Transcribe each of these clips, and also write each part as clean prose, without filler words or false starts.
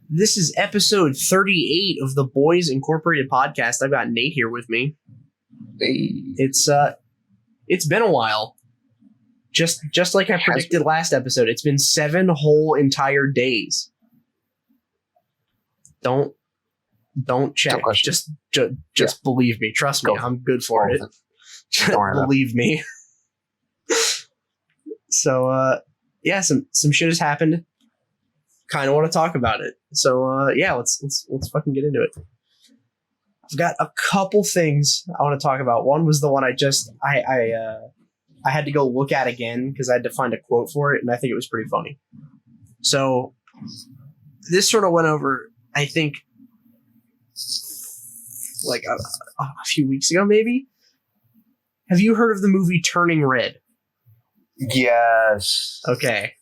This is episode 38 of the Bois Incorporated podcast. I've got Nate here with me. Hey. It's been a while. Just like I predicted last episode, it's been 7 whole entire days. Don't check. Just believe me. Trust me. I'm good for it. Believe me. So some shit has happened. Kind of want to talk about it. So let's fucking get into it. I've got a couple things I want to talk about. One was the one I had to go look at again because I had to find a quote for it, and I think it was pretty funny. So this sort of went over, I think, like a few weeks ago, maybe. Have you heard of the movie Turning Red? Yes. Okay.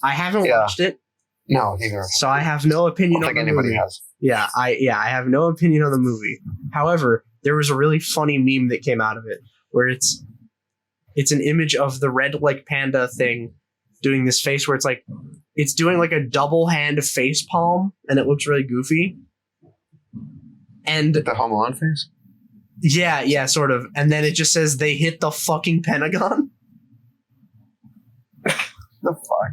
I haven't watched it. No, neither. So I have no opinion on the movie. I don't think anybody has. Yeah, I have no opinion on the movie. However, there was a really funny meme that came out of it where it's an image of the red like panda thing doing this face where it's doing like a double hand face palm and it looks really goofy. And the Home Alone face? Yeah, sort of. And then it just says they hit the fucking Pentagon. The fuck?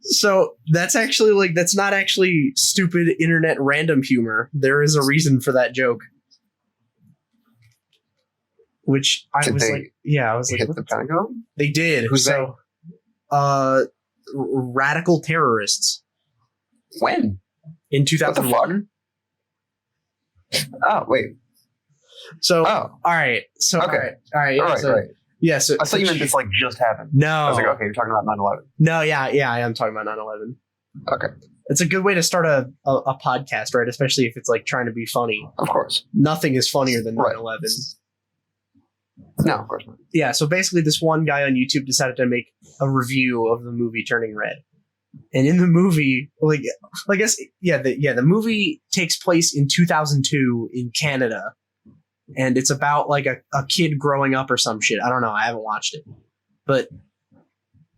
So that's not actually stupid internet random humor. There is a reason for that joke. Which I was like, hit the Pentagon? They did. Who's so radical terrorists. When? In 2001. Oh, wait. So all right. So okay. All right. Right. Yeah, so I thought you meant this just happened. No. I was like, okay, you're talking about 9/11. No, yeah, I am talking about 9/11. Okay. It's a good way to start a podcast, right? Especially if it's like trying to be funny. Of course. Nothing is funnier than 9/11. No, of course not. Yeah, so basically this one guy on YouTube decided to make a review of the movie Turning Red. And in the movie, the movie takes place in 2002 in Canada. And it's about like a kid growing up or some shit. I don't know. I haven't watched it. But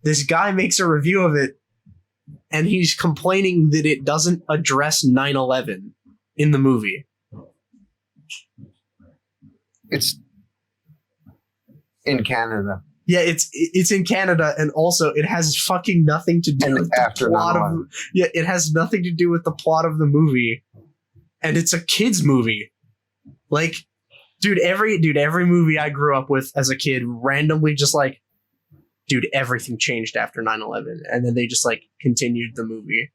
this guy makes a review of it and he's complaining that it doesn't address 9/11 in the movie. It's in Canada. Yeah, it's in Canada, and also it has fucking nothing to do with the plot of. Yeah, it has nothing to do with the plot of the movie, and it's a kids movie. Like, dude, every movie I grew up with as a kid randomly just like, dude, everything changed after 9/11, and then they just like continued the movie.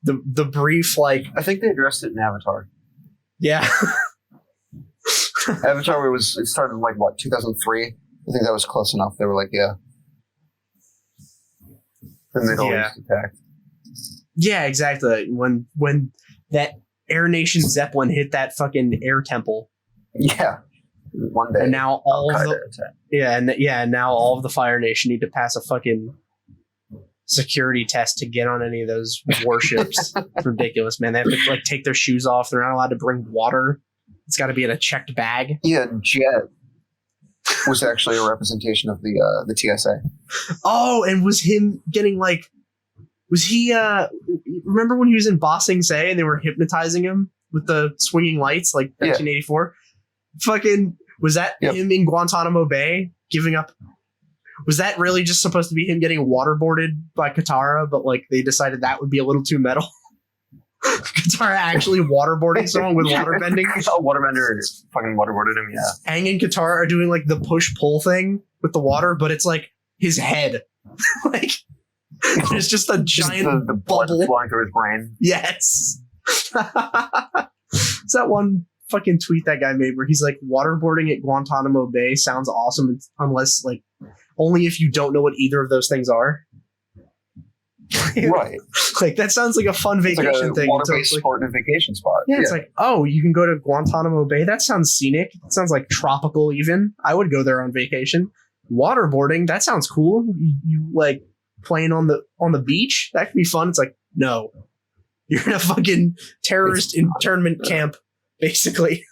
The brief like I think they addressed it in Avatar. Yeah. Avatar it started like 2003. I think that was close enough. They were like, yeah. The Middle East attack. Yeah, exactly. When that Air Nation Zeppelin hit that fucking air temple. Yeah. One day. And now now all of the Fire Nation need to pass a fucking security test to get on any of those warships. It's ridiculous, man. They have to like take their shoes off. They're not allowed to bring water. It's got to be in a checked bag. Yeah, Jet was actually a representation of the TSA. Oh, and was him getting like... Was he... remember when he was in Ba Sing Se and they were hypnotizing him with the swinging lights, like 1984? Yeah. Fucking... Was that him in Guantanamo Bay giving up... Was that really just supposed to be him getting waterboarded by Katara, but like they decided that would be a little too metal? Katara actually waterboarding someone with waterbending. A waterbender fucking waterboarded him, yeah. Aang and Katara are doing like the push-pull thing with the water, but it's like his head. Like there's just a giant the blood bubble flowing through his brain. Yes. It's that one fucking tweet that guy made where he's like, waterboarding at Guantanamo Bay sounds awesome unless like only if you don't know what either of those things are. Right. Like that sounds like a fun vacation like thing. Water-based sport and vacation spot. Yeah, it's like, oh, you can go to Guantanamo Bay. That sounds scenic. It sounds like tropical even. I would go there on vacation. Waterboarding, that sounds cool. You like playing on the beach? That could be fun. It's like, no. You're in a fucking terrorist internment camp, basically.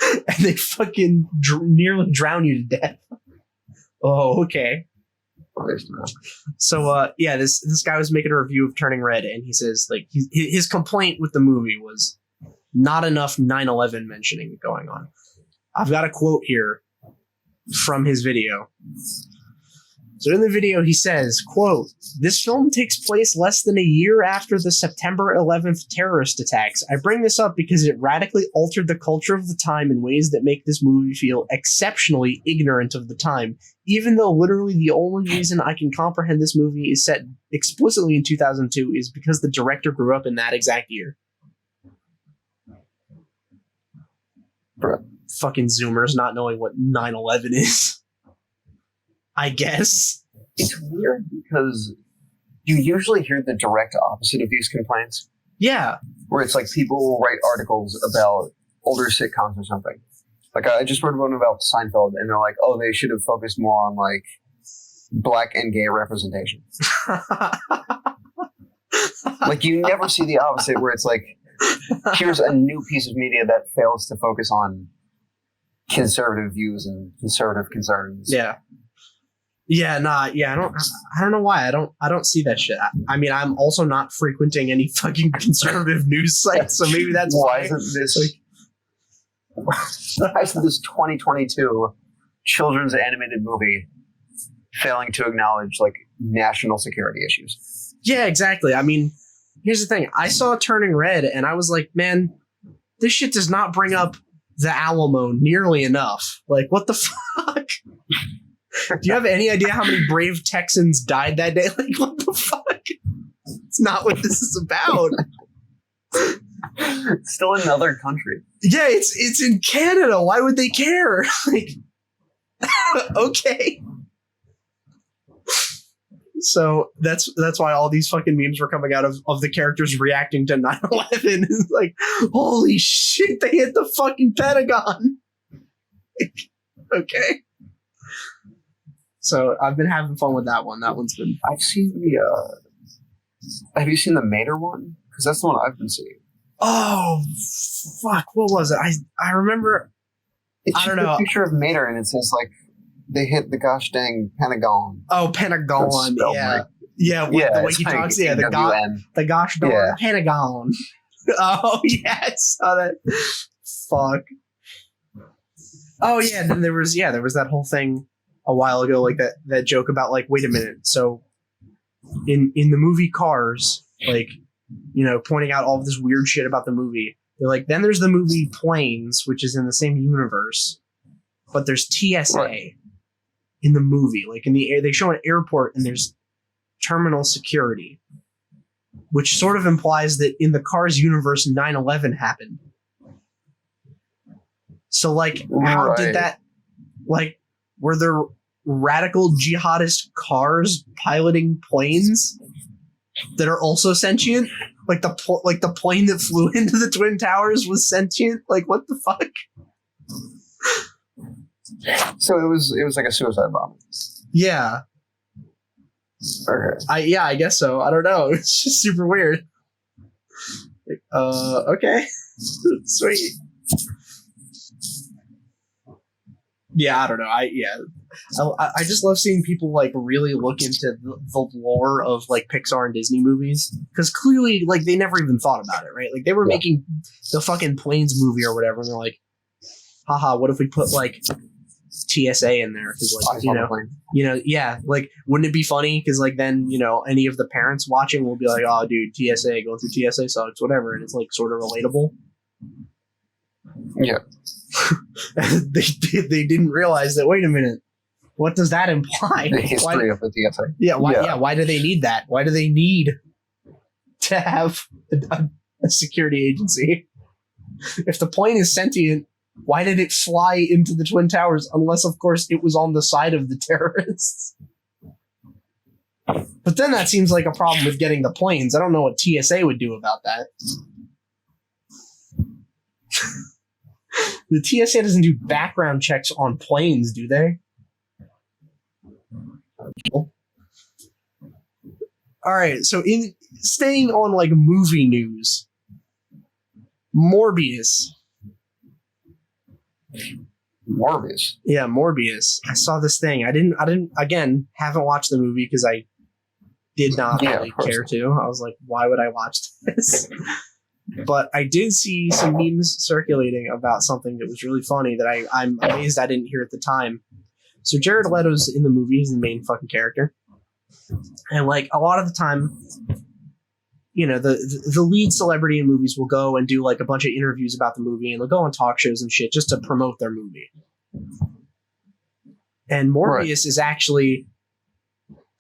And they fucking nearly drown you to death. Oh, okay. So this guy was making a review of Turning Red, and he says like his complaint with the movie was not enough 9/11 mentioning going on. I've got a quote here from his video. So in the video, he says, quote, "This film takes place less than a year after the September 11th terrorist attacks. I bring this up because it radically altered the culture of the time in ways that make this movie feel exceptionally ignorant of the time, even though literally the only reason I can comprehend this movie is set explicitly in 2002 is because the director grew up in that exact year." Bro. Fucking Zoomers not knowing what 9/11 is. I guess. It's weird because you usually hear the direct opposite of these complaints. Yeah. Where it's like people will write articles about older sitcoms or something. Like I just read one about Seinfeld, and they're like, "Oh, they should have focused more on like black and gay representation." Like you never see the opposite, where it's like, here's a new piece of media that fails to focus on conservative views and conservative concerns. Yeah. Yeah, nah, yeah, I don't know why. I don't see that shit. I mean, I'm also not frequenting any fucking conservative news sites, so maybe that's why isn't this why isn't this 2022 children's animated movie failing to acknowledge like national security issues? Yeah, exactly. I mean, here's the thing. I saw Turning Red and I was like, man, this shit does not bring up the Alamo nearly enough. Like, what the fuck? Do you have any idea how many brave Texans died that day? Like, what the fuck? It's not what this is about. It's still another country. Yeah, it's in Canada. Why would they care? Like, okay. So that's why all these fucking memes were coming out of the characters reacting to 9/11. It's like, holy shit, they hit the fucking Pentagon. Like, okay. So I've been having fun with that one. That one's been. I've seen the. Have you seen the Mater one? Because that's the one I've been seeing. Oh, fuck! What was it? I remember. It's I don't just know. A picture of Mater, and it says like they hit the gosh dang Pentagon. Oh, Pentagon! Yeah, right. yeah. The way he talks, yeah, the gosh darn Pentagon. Oh yeah, I saw that. Fuck. Oh yeah, and then there was that whole thing a while ago, like that joke about like, wait a minute, so in the movie Cars, like, you know, pointing out all of this weird shit about the movie. They're like, then there's the movie Planes, which is in the same universe, but there's TSA in the movie, like in the air. They show an airport and there's terminal security, which sort of implies that in the Cars universe, 9/11 happened. So like, how did that, like, were there radical jihadist cars piloting planes that are also sentient? Like the plane that flew into the Twin Towers was sentient? Like, what the fuck? So it was like a suicide bomb. Yeah. Okay. I guess so. I don't know. It's just super weird. Like, okay. Sweet. Yeah, I don't know. I just love seeing people like really look into the lore of like Pixar and Disney movies, because clearly like they never even thought about it, right? Like they were making the fucking Planes movie or whatever, and they're like, haha, what if we put like TSA in there? Because like, you know, yeah, like wouldn't it be funny? Because like then, you know, any of the parents watching will be like, oh dude, TSA, going through TSA sucks, whatever, and it's like sort of relatable. Yeah. they didn't realize that. Wait a minute, what does that imply? The history of the TSA. Yeah, why do they need that? Why do they need to have a security agency? If the plane is sentient, why did it fly into the Twin Towers? Unless, of course, it was on the side of the terrorists. But then that seems like a problem with getting the planes. I don't know what TSA would do about that. The TSA doesn't do background checks on planes, do they? All right, so in staying on like movie news, Morbius. Morbius. Yeah, Morbius. I saw this thing. I didn't again, haven't watched the movie because I did not really care to. I was like, why would I watch this? But I did see some memes circulating about something that was really funny that I'm amazed I didn't hear at the time. So Jared Leto's in the movie. He's the main fucking character. And like a lot of the time, you know, the lead celebrity in movies will go and do like a bunch of interviews about the movie, and they'll go on talk shows and shit just to promote their movie. And Morbius is actually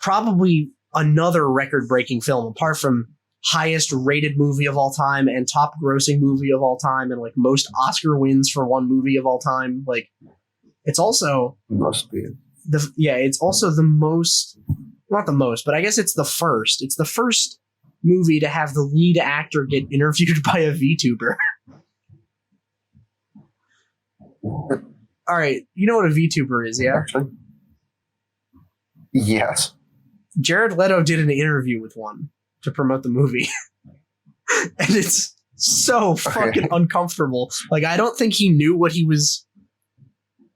probably another record-breaking film, apart from highest rated movie of all time and top grossing movie of all time and like most Oscar wins for one movie of all time. Like it's also must be it's also the most, not the most, but I guess it's the first. It's the first movie to have the lead actor get interviewed by a VTuber. All right, you know what a VTuber is, yeah? Actually, yes. Jared Leto did an interview with one to promote the movie. And it's so fucking uncomfortable. Like, I don't think he knew what he was...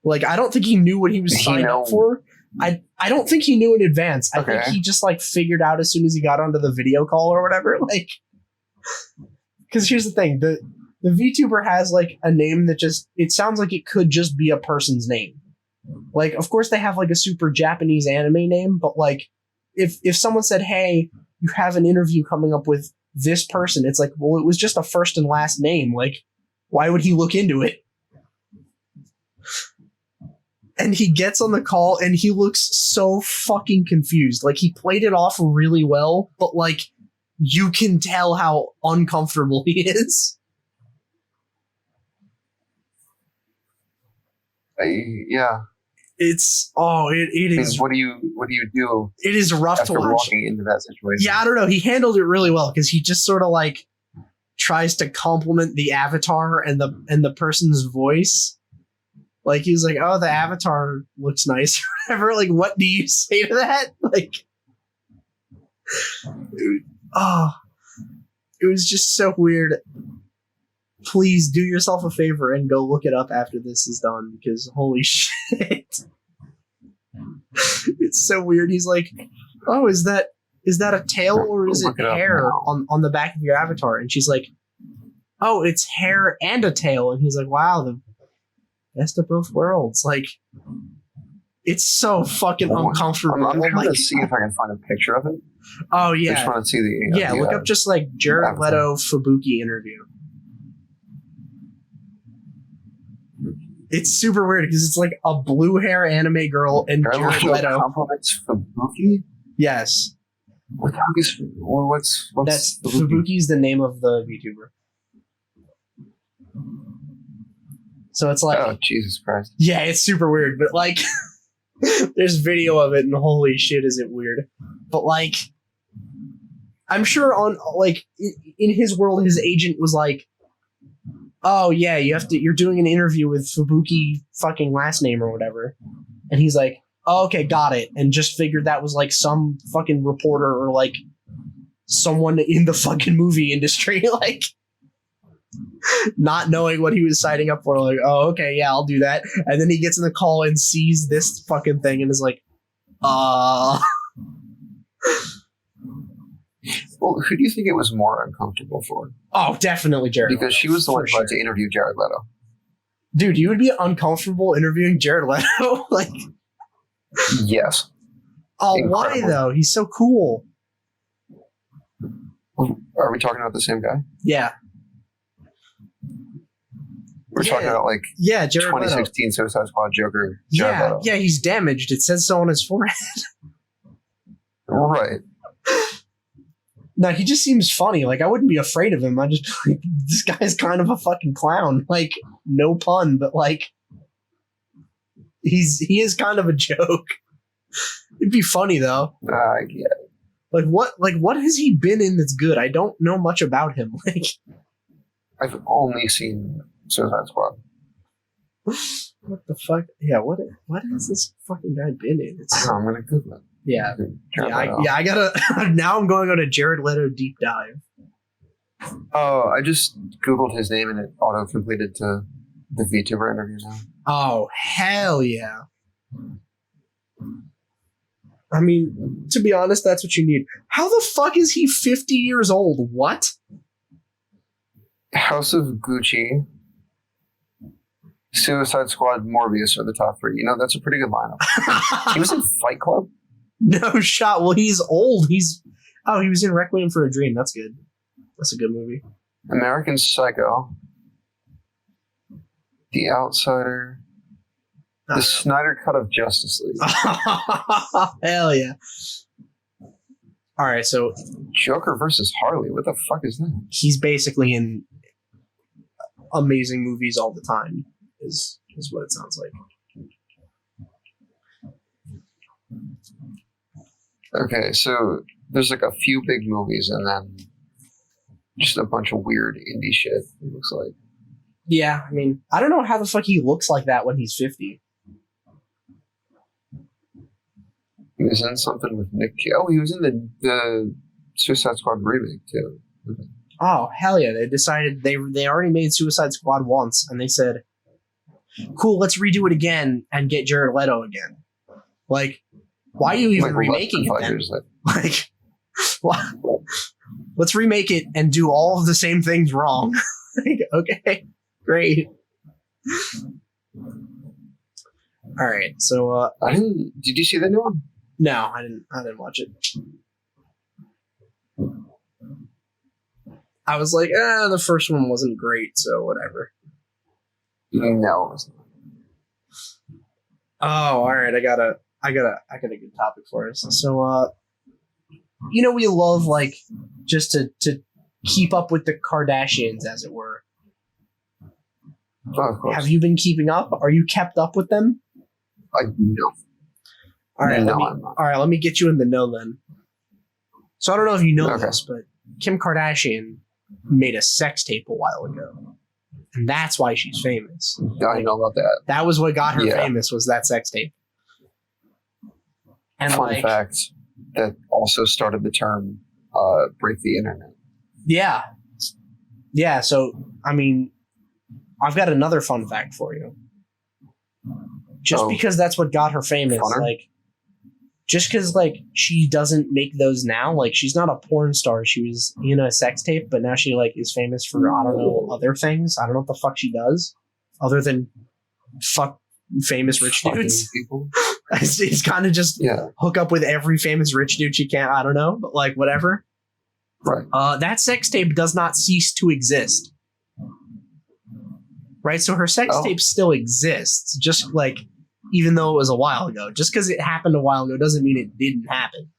Like, I don't think he knew what he was signed up for. I don't think he knew in advance. I think he just, like, figured out as soon as he got onto the video call or whatever. Like, because here's the thing. The VTuber has, like, a name that just... It sounds like it could just be a person's name. Like, of course they have, like, a super Japanese anime name, but, like, if someone said, hey, you have an interview coming up with this person, it's like, well, it was just a first and last name. Like, why would he look into it? And he gets on the call and he looks so fucking confused. Like, he played it off really well, but, like, you can tell how uncomfortable he is. Yeah. It's it is. What do you do? It is rough to watch. Walking into that situation. Yeah, I don't know. He handled it really well because he just sort of like tries to compliment the avatar and the person's voice. Like he's like, "Oh, the avatar looks nice," or whatever. Like, what do you say to that? Like, it was just so weird. Please do yourself a favor and go look it up after this is done, because holy shit. It's so weird. He's like, oh, is that a tail or is it hair on the back of your avatar? And she's like, oh, it's hair and a tail. And he's like, wow, the best of both worlds. Like, it's so fucking uncomfortable. I'm trying to see if I can find a picture of it. Oh, yeah. I just want to see the... look up just like Jared Leto Fubuki interview. It's super weird because it's like a blue hair anime girl and Jared Leto. Compliments Fubuki? Yes. What's that's Fubuki's the name of the VTuber. So it's like, oh, Jesus Christ. Yeah, it's super weird, but like there's video of it and holy shit is it weird. But like I'm sure on like in his world his agent was like, oh yeah, you're doing an interview with Fubuki fucking last name or whatever. And he's like, oh, okay, got it. And just figured that was like some fucking reporter or like someone in the fucking movie industry, like not knowing what he was signing up for. Like, oh, okay, yeah, I'll do that. And then he gets in the call and sees this fucking thing and is like, Well, who do you think it was more uncomfortable for? Oh, definitely Jared Because Leto, she was the one who tried to interview Jared Leto. Dude, you would be uncomfortable interviewing Jared Leto? Like, yes. Oh, why though? He's so cool. Are we talking about the same guy? Yeah. We're talking about like Jared 2016 Leto. Suicide Squad Joker. Jared Leto. Yeah, he's damaged. It says so on his forehead. Right. No, he just seems funny. Like, I wouldn't be afraid of him. I just, like, this guy's kind of a fucking clown. Like, no pun, but like, he is kind of a joke. It'd be funny though. I get it. Like what has he been in that's good? I don't know much about him. Like, I've only seen Suicide Squad. What the fuck? Yeah, what has this fucking guy been in? I'm gonna Google it. Yeah. I gotta. Now I'm going on a Jared Leto deep dive. Oh, I just Googled his name and it auto completed to the Vtuber interview now. Oh, hell yeah. I mean, to be honest, that's what you need. How the fuck is he 50 years old? What? House of Gucci, Suicide Squad, Morbius are the top three. You know, that's a pretty good lineup. He was in Fight Club? No shot. Well, he's old. He was in Requiem for a Dream. That's good. That's a good movie. American Psycho, The Outsider, the Snyder Cut of Justice League. Hell yeah. All right, so Joker versus Harley. What the fuck is that? he's basically in amazing movies all the time, is what it sounds like. Okay, so there's like a few big movies and then just a bunch of weird indie shit, it looks like. Yeah, I mean, I don't know how the fuck he looks like that when he's 50. He was in something with Nick Cage. Oh, he was in the Suicide Squad remake, too. Okay. Oh, hell yeah. They decided they already made Suicide Squad once, and they said, cool, let's redo it again and get Jared Leto again. Like, why are you even remaking it then? Like, why? Let's remake it and do all of the same things wrong. Like, okay, great. All right, so did you see the new one? No, I didn't watch it. I was like, the first one wasn't great, so whatever. No. Oh, all right. I got a good topic for us. So, you know, we love like just to keep up with the Kardashians, as it were. Oh, of course. Have you been keeping up? Are you kept up with them? No. All right. No, I'm not. All right. Let me get you in the know then. So I don't know if you know Okay. this, but Kim Kardashian made a sex tape a while ago, and that's why she's famous. I know about that. That was what got her famous, was that sex tape. And Fun fact, that also started the term break the internet. Yeah. Yeah, so, I mean, I've got another fun fact for you. Just because that's what got her famous, funner? like, just because, like, she doesn't make those now, like, she's not a porn star. She was in a sex tape, but now she, like, is famous for, I don't know, other things. I don't know what the fuck she does, other than fuck famous rich dudes. People. It's kind of just hook up with every famous rich dude she can. I don't know, but, like, whatever. Right. That sex tape does not cease to exist. Right? So her sex tape still exists, just, like, even though it was a while ago. Just because it happened a while ago doesn't mean it didn't happen.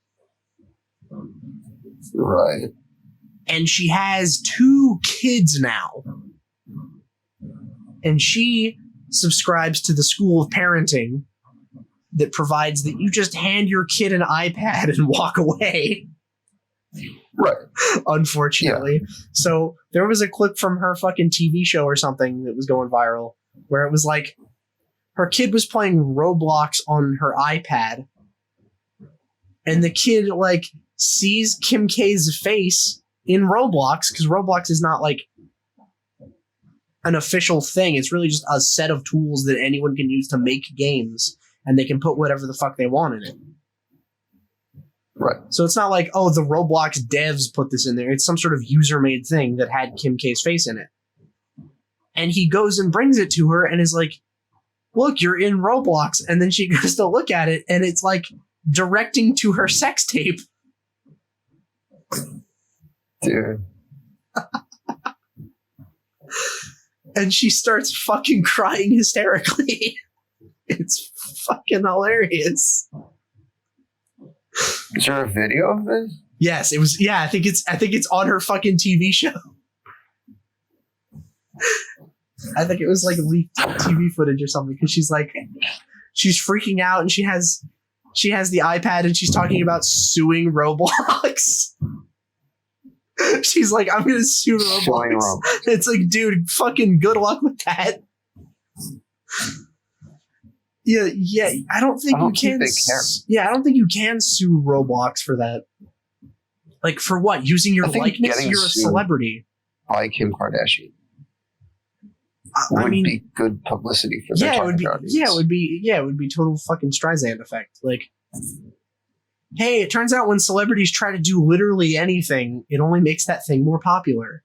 Right. And she has 2 kids now. And she subscribes to the school of parenting that provides that you just hand your kid an iPad and walk away. Right. Unfortunately. Yeah. So there was a clip from her fucking TV show or something that was going viral where it was like, her kid was playing Roblox on her iPad, and the kid, like, sees Kim K's face in Roblox, because Roblox is not, like, an official thing. It's really just a set of tools that anyone can use to make games, and they can put whatever the fuck they want in it. Right. So it's not like, oh, the Roblox devs put this in there. It's some sort of user-made thing that had Kim K's face in it. And he goes and brings it to her and is like, look, you're in Roblox. And then she goes to look at it, and it's like directing to her sex tape. Dude. And she starts fucking crying hysterically. It's fucking hilarious. Is there a video of this? Yes, it was. Yeah, I think it's on her fucking TV show. I think it was like leaked TV footage or something, because she's freaking out, and she has the iPad, and she's talking about suing Roblox. She's like, I'm gonna sue Roblox. It's like, dude, fucking good luck with that. Yeah. I don't think you can. Yeah, I don't think you can sue Roblox for that. Like, for what? Using your likeness? You're a celebrity. By Kim Kardashian. would mean, be good publicity for their target audience. it would be total fucking Streisand effect. Like, hey, it turns out when celebrities try to do literally anything, it only makes that thing more popular.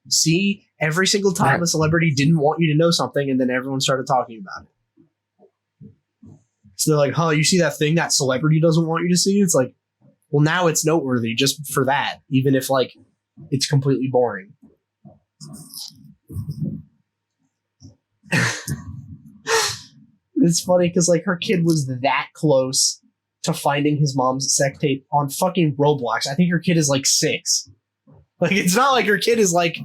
See, every single time a celebrity didn't want you to know something, and then everyone started talking about it. So they're like, huh, you see that thing that celebrity doesn't want you to see? It's like, well, now it's noteworthy just for that, even if, like, it's completely boring. It's funny because, like, her kid was that close to finding his mom's sex tape on fucking Roblox. I think her kid is, like, 6. Like, it's not like her kid is, like,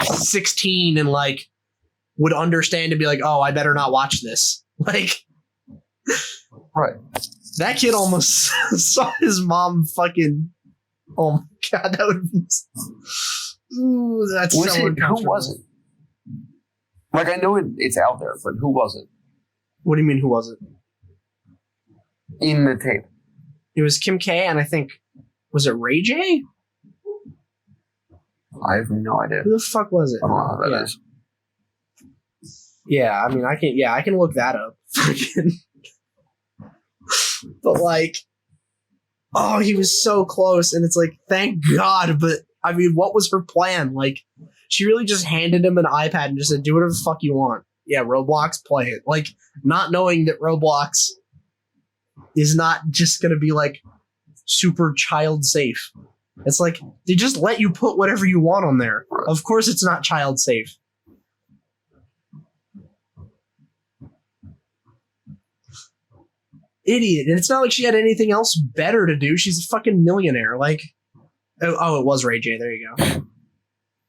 16 and, like, would understand and be like, oh, I better not watch this. Like, right. That kid almost saw his mom fucking. Oh my god, that would be. Ooh, that's so uncomfortable. Who was it? Like, I know it's out there, but who was it? What do you mean, who was it? In the tape. It was Kim K, and I think. Was it Ray J? I have no idea. Who the fuck was it? I don't know who that is. Yeah, I mean, I can look that up. But, like, oh, he was so close, and it's like, thank God, but, I mean, what was her plan? Like, she really just handed him an iPad and just said, do whatever the fuck you want. Yeah, Roblox, play it. Like, not knowing that Roblox is not just gonna be, like, super child safe. It's like, they just let you put whatever you want on there. Of course it's not child safe. Idiot. And it's not like she had anything else better to do. She's a fucking millionaire. Like, oh, it was Ray J. There you go.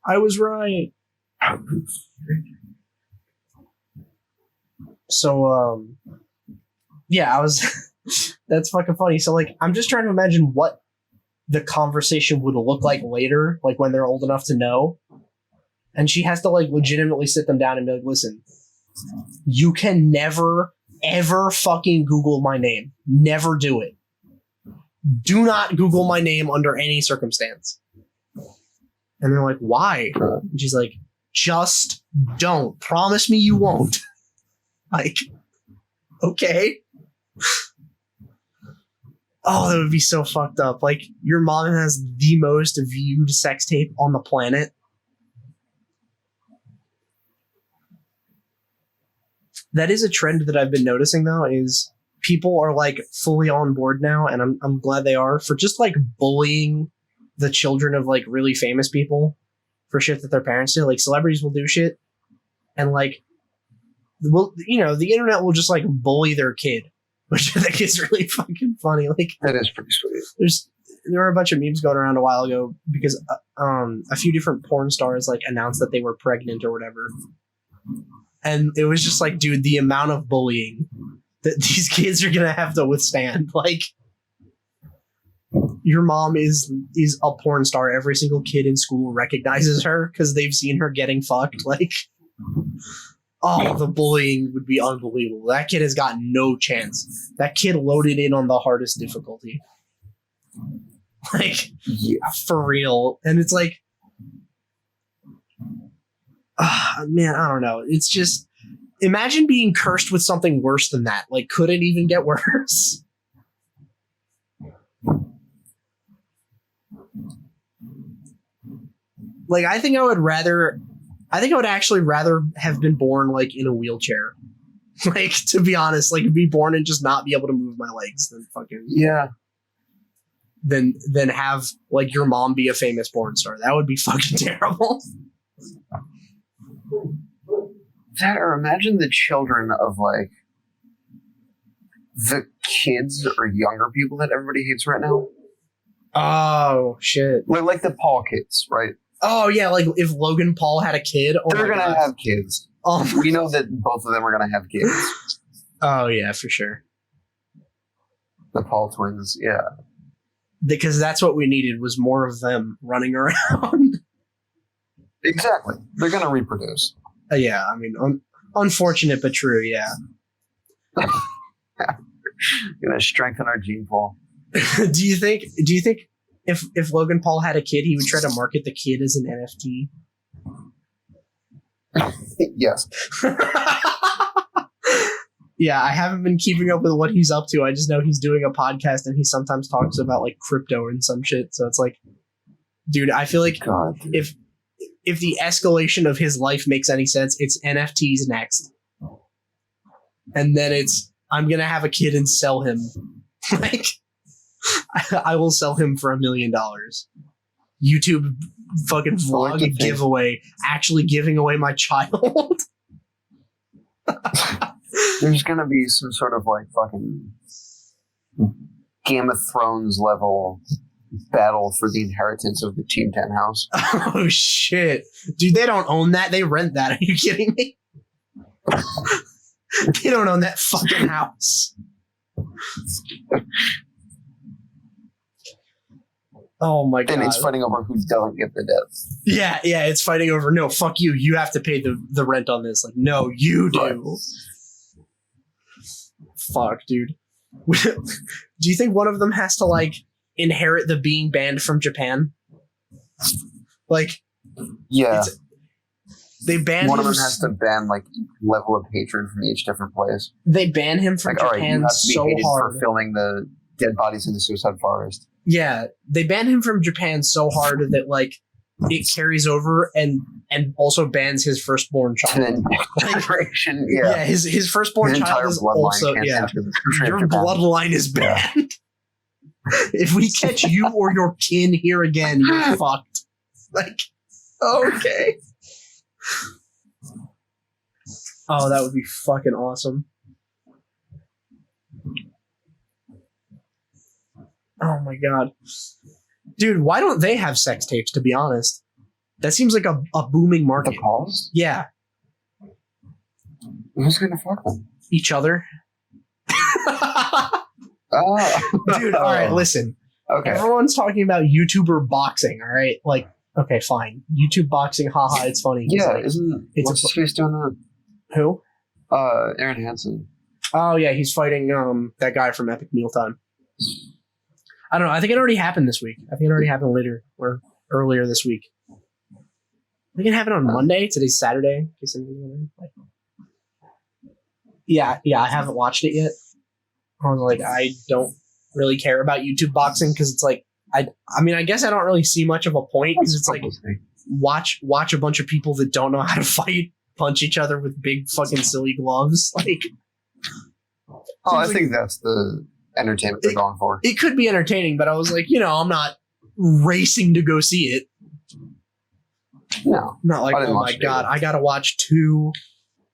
I was right. So, yeah, I was. That's fucking funny. So, like, I'm just trying to imagine what the conversation would look like later, like when they're old enough to know. And she has to, like, legitimately sit them down and be like, listen, you can never, ever fucking Google my name. Never do it. Do not Google my name under any circumstance. And they're like, why? And she's like, just don't. Promise me you won't. Like, okay. Oh, that would be so fucked up. Like, your mom has the most viewed sex tape on the planet. That is a trend that I've been noticing, though, is people are, like, fully on board now, and I'm glad they are, for just, like, bullying the children of, like, really famous people for shit that their parents do. Like, celebrities will do shit, and, like, well, you know, the internet will just, like, bully their kid, which I think is really fucking funny. Like, that is pretty sweet. There were a bunch of memes going around a while ago because a few different porn stars, like, announced that they were pregnant or whatever. And it was just like, dude, the amount of bullying that these kids are going to have to withstand. Like, your mom is a porn star. Every single kid in school recognizes her because they've seen her getting fucked. Like, oh, the bullying would be unbelievable. That kid has got no chance. That kid loaded in on the hardest difficulty. Like, yeah, for real. And it's like, man, I don't know. It's just, imagine being cursed with something worse than that. Like, could it even get worse? Like, I think I would actually rather have been born, like, in a wheelchair. Like, to be honest, like, be born and just not be able to move my legs than fucking... Yeah. Than have, like, your mom be a famous porn star. That would be fucking terrible. That, or imagine the children of, like, the kids or younger people that everybody hates right now. Oh, shit. Like the Paul kids, right? Oh, yeah, like if Logan Paul had a kid. Oh, they're going to have kids. Oh. We know that both of them are going to have kids. Oh, yeah, for sure. The Paul twins, yeah. Because that's what we needed, was more of them running around. Exactly. They're going to reproduce. Yeah, I mean, unfortunate but true, yeah. Going to strengthen our gene pool. Do you think if Logan Paul had a kid, he would try to market the kid as an NFT? Yes. Yeah, I haven't been keeping up with what he's up to. I just know he's doing a podcast and he sometimes talks about like crypto and some shit. So it's like, dude, I feel like God, dude. if the escalation of his life makes any sense, it's NFTs next. And then it's I'm gonna have a kid and sell him. Like I will sell him for $1 million. YouTube fucking vlog giveaway, actually giving away my child. There's gonna be some sort of like fucking Game of Thrones level battle for the inheritance of the Team 10 house. Oh shit. Dude, they don't own that. They rent that. Are you kidding me? They don't own that fucking house. Oh my god. And it's fighting over who doesn't get the debt. Yeah, it's fighting over, no, fuck you. You have to pay the rent on this. Like, no, you do. Right. Fuck, dude. Do you think one of them has to, like, inherit the being banned from Japan? Like, yeah. They ban one him. Of them has to ban, like, level of hatred from each different place. They ban him from like, Japan all right, you have to be so hated hard. for filming the dead bodies in the suicide forest. Yeah, they banned him from Japan so hard that, like, it carries over and also bans his firstborn child. Generation, yeah. His firstborn his child is also, yeah. Your bloodline is banned. If we catch you or your kin here again, you're fucked. Like, okay. Oh, that would be fucking awesome. Oh my god. Dude, why don't they have sex tapes, to be honest? That seems like a booming market. The calls? Yeah. Who's gonna fuck them? Each other. Oh. Dude, alright, listen. Okay. Everyone's talking about YouTuber boxing, alright? Like, okay, fine. YouTube boxing, haha, it's funny. Yeah, like, what's his face doing that? Who? Aaron Hansen. Oh yeah, he's fighting that guy from Epic Mealtime. I don't know. I think it already happened this week. I think it already happened later or earlier this week. I think it happened on Monday. Today's Saturday. Yeah, I haven't watched it yet. I was like, I don't really care about YouTube boxing because it's like, I mean, I guess I don't really see much of a point because it's like, watch a bunch of people that don't know how to fight punch each other with big fucking silly gloves. Like, I think that's the entertainment they're going for. It could be entertaining, but I was like, I'm not racing to go see it. No. Not like, oh my god, I gotta watch two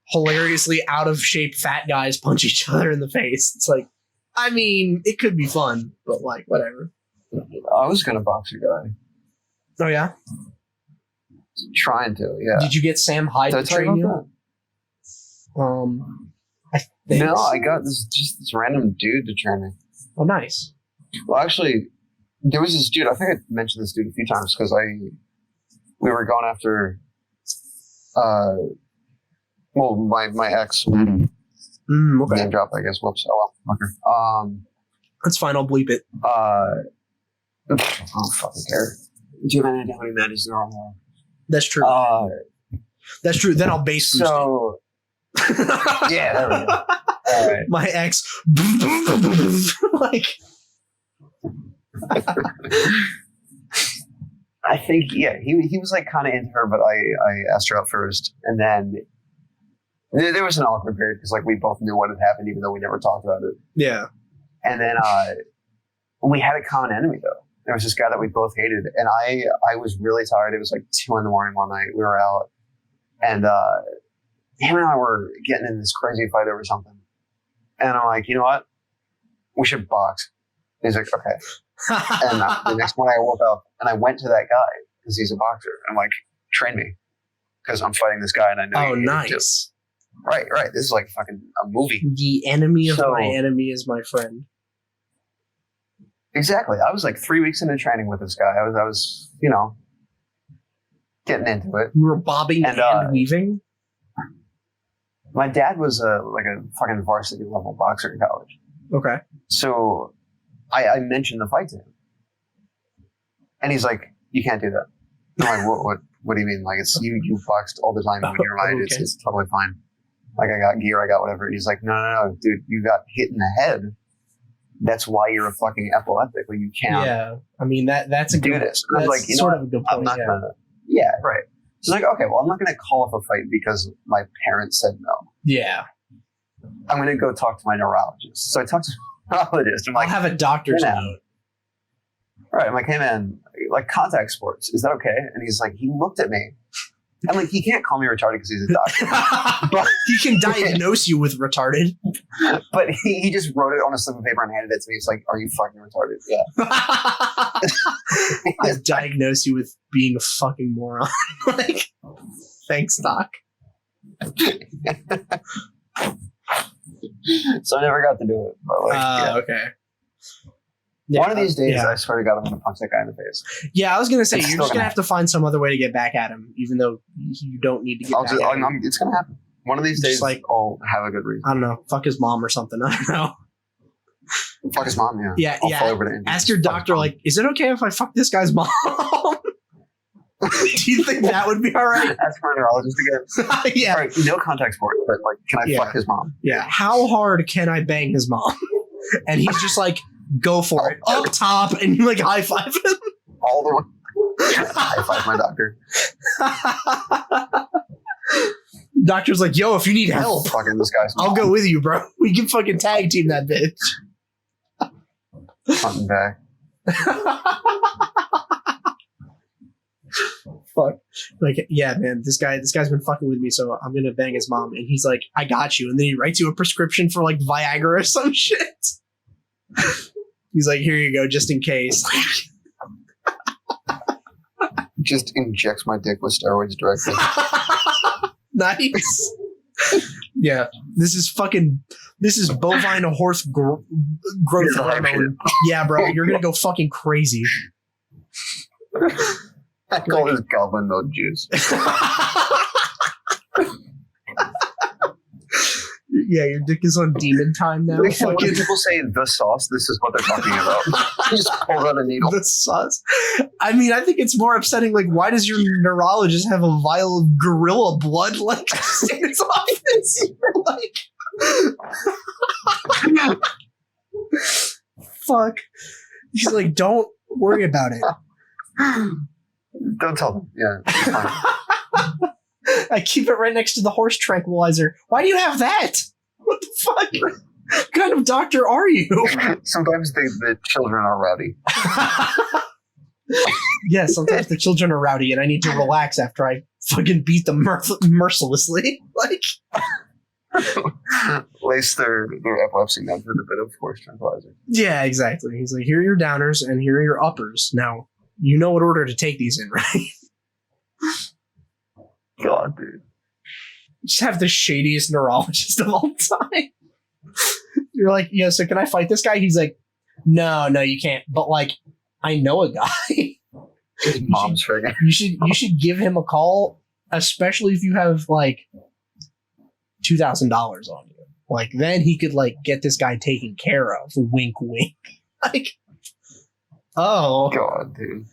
hilariously out of shape fat guys punch each other in the face. It's like, I mean, it could be fun, but like, whatever. I was gonna box a guy. Oh yeah? Trying to, yeah. Did you get Sam Hyde to train you? I think no, I got this random dude to train me. Oh, nice. Well, actually, there was this dude. I think I mentioned this dude a few times because we were going after, my ex. Okay. Name drop, I guess. Whoops. Oh well. Okay. That's fine. I'll bleep it. I don't fucking care. Do you have any idea how many Maddies there are? That's true. That's true. Then I'll base boost it. Yeah, there we go. All right. My ex, like, I think he was like kind of into her, but I asked her out first, and then there was an awkward period because like we both knew what had happened, even though we never talked about it. Yeah, and then we had a common enemy though. There was this guy that we both hated, and I was really tired. It was like 2 a.m. one night. We were out, and him and I were getting in this crazy fight over something. And I'm like, you know what? We should box. And he's like, okay. And the next morning I woke up and I went to that guy because he's a boxer. I'm like, train me because I'm fighting this guy and I know. Oh, nice. Right. This is like fucking a movie. The enemy of my enemy is my friend. Exactly. I was like 3 weeks into training with this guy. I was getting into it. You were bobbing and weaving? My dad was like a fucking varsity level boxer in college. Okay. So I mentioned the fight to him. And he's like, you can't do that. I'm like, what do you mean? Like, it's you boxed all the time when you're right. Okay. It's totally fine. Like, I got gear, I got whatever. He's like, no, dude, you got hit in the head. That's why you're a fucking epileptic. Like, you can't. Yeah, I mean that's a do good. this. And I was That's like, you know sort what? of a good I'm point. not Yeah. gonna. Yeah, right. So it's like, okay, well, I'm not gonna call off a fight because my parents said no. Yeah, I'm gonna go talk to my neurologist. So I talked to my neurologist. I'm I'll like, have a doctor's Yeah. note. all right. I'm like, hey man, like contact sports, is that okay? And he's like, he looked at me. I'm like, he can't call me retarded because he's a doctor. But He can diagnose you with retarded. but he just wrote it on a slip of paper and handed it to me. It's like, are you fucking retarded? Yeah. I diagnose you with being a fucking moron. Like, thanks, doc. So I never got to do it. But like, yeah. Okay. One of these days, yeah. I swear to God, I'm going to punch that guy in the face. Yeah, I was gonna say It's you're still just gonna gonna have to find some other way to get back at him, even though you don't need to get back at him. It's going to happen. One of these Just days, like- I'll have a good reason. I don't know, fuck his mom or something. I don't know. Fuck his mom, yeah. Yeah, I'll yeah. fall over to Andy. Ask your Fuck his doctor, mom. like, is it okay if I fuck this guy's mom? Do you think that would be all right? Ask my neurologist again. Yeah, All right, no contact sport, but like, can I Yeah. fuck his mom? yeah. How hard can I bang his mom? And he's just like, go for it, up top, and you like high five him. All the way. High five my doctor. Doctor's like, yo, if you need help, Fucking this guy's I'll go with you, bro. We can fucking tag team that bitch. front and back. Fuck. Like, yeah, man, this guy's been fucking with me, so I'm gonna bang his mom. And he's like, I got you. And then he writes you a prescription for like Viagra or some shit. He's like, here you go, just in case. Just injects my dick with steroids directly. Nice. Yeah, this is bovine horse growth It's a hype hormone. Yeah, bro, you're gonna go fucking crazy. I call this goblin mode juice. Yeah, your dick is on demon time now. When Fucking people say the sauce, this is what they're talking about. You just pull out a needle. the sauce. I mean, I think it's more upsetting. Like, why does your neurologist have a vial of gorilla blood like in his office? Like, fuck. He's like, don't worry about it. Don't tell them. Yeah, it's fine. I keep it right next to the horse tranquilizer. Why do you have that? What the fuck? What kind of doctor are you? Sometimes the children are rowdy. Yeah, sometimes the children are rowdy and I need to relax after I fucking beat them mercilessly. Like, Lace their epilepsy meds with a bit of horse tranquilizer. yeah, exactly. He's like, here are your downers and here are your uppers. Now, you know what order to take these in, right? God, dude. Just have the shadiest neurologist of all time. You're like, yeah, so can I fight this guy? He's like, no, you can't. But like, I know a guy. His mom's friggin'. You should give him a call, especially if you have like $2,000 on you. Like, then he could like get this guy taken care of. Wink, wink. Like, oh, God, dude.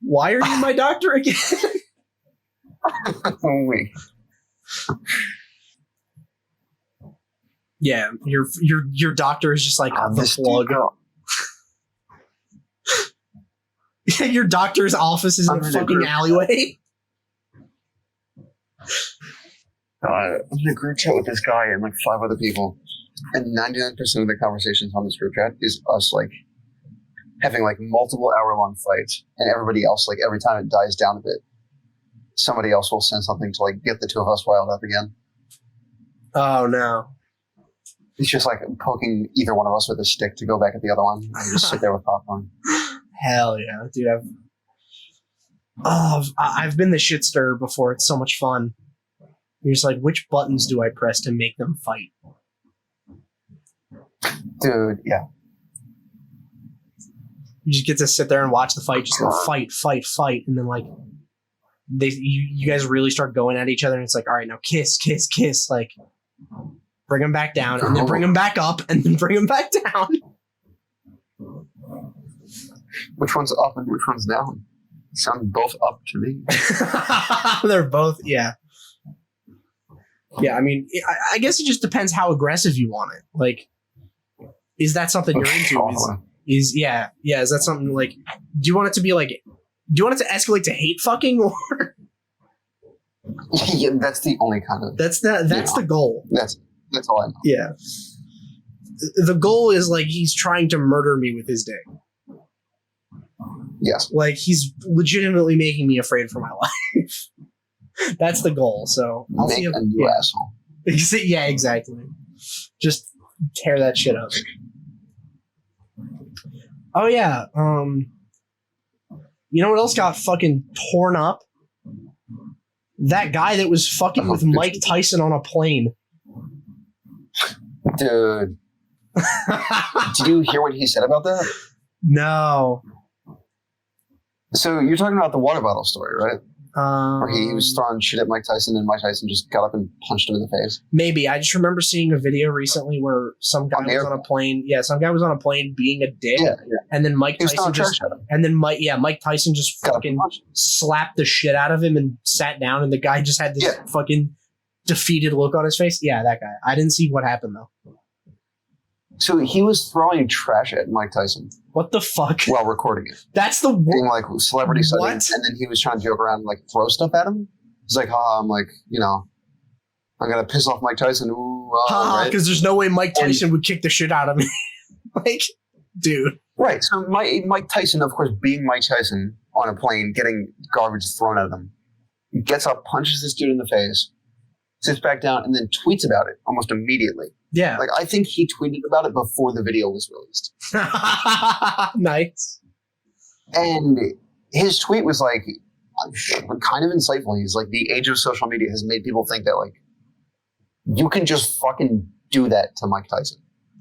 why are you my doctor again? Wait. Yeah, your doctor is just like the This plug. dude, Your doctor's office is in I'm a in a fucking group. alleyway. I'm in a group chat with this guy and like 5 other people, and 99% of the conversations on this group chat is us like having like multiple hour-long fights, and everybody else, like every time it dies down a bit, somebody else will send something to like get the two of us riled up again. Oh no. It's just like poking either one of us with a stick to go back at the other one, and just sit there with popcorn. Hell yeah, dude! I've been the shit stirrer before. It's so much fun. You're just like, which buttons do I press to make them fight? Dude, yeah. You just get to sit there and watch the fight, just go fight, and then like you guys really start going at each other, and it's like, all right, now kiss, like bring them back down, and then bring them back up, and then bring them back down. Which one's up and which one's down? sound both up to me. They're both, yeah. Yeah, I mean, I guess it just depends how aggressive you want it. Like, is that something you're into? Is that something like, do you want it to be like, do you want it to escalate to hate fucking, or? Yeah, that's the only kind of. That's the goal. That's all I know. Yeah. The goal is like he's trying to murder me with his dick. Yes. Like he's legitimately making me afraid for my life. That's the goal. So I'll Make see if, a new asshole. Yeah, exactly. Just tear that shit up. Oh yeah. You know what else got fucking torn up? That guy that was fucking with Mike Tyson on a plane. Dude. Did you hear what he said about that? No. So you're talking about the water bottle story, right? Where he was throwing shit at Mike Tyson and Mike Tyson just got up and punched him in the face. Maybe. I just remember seeing a video recently where some guy was on a plane. Yeah, some guy was on a plane being a dick. Yeah. And then Mike Tyson Mike Tyson just fucking slapped the shit out of him and sat down, and the guy just had this fucking defeated look on his face. Yeah, that guy. I didn't see what happened though. So he was throwing trash at Mike Tyson. What the fuck? While recording it. That's the being like celebrity setting, and then he was trying to joke around and like throw stuff at him. He's like, I'm like, I'm gonna piss off Mike Tyson. Because there's no way Mike Tyson would kick the shit out of me. Like, dude. Right. So Mike Tyson, of course, being Mike Tyson on a plane, getting garbage thrown at him, gets up, punches this dude in the face, sits back down, and then tweets about it almost immediately. Yeah. Like, I think he tweeted about it before the video was released. Nice. And his tweet was like, kind of insightful. He's like, the age of social media has made people think that, like, you can just fucking do that to Mike Tyson.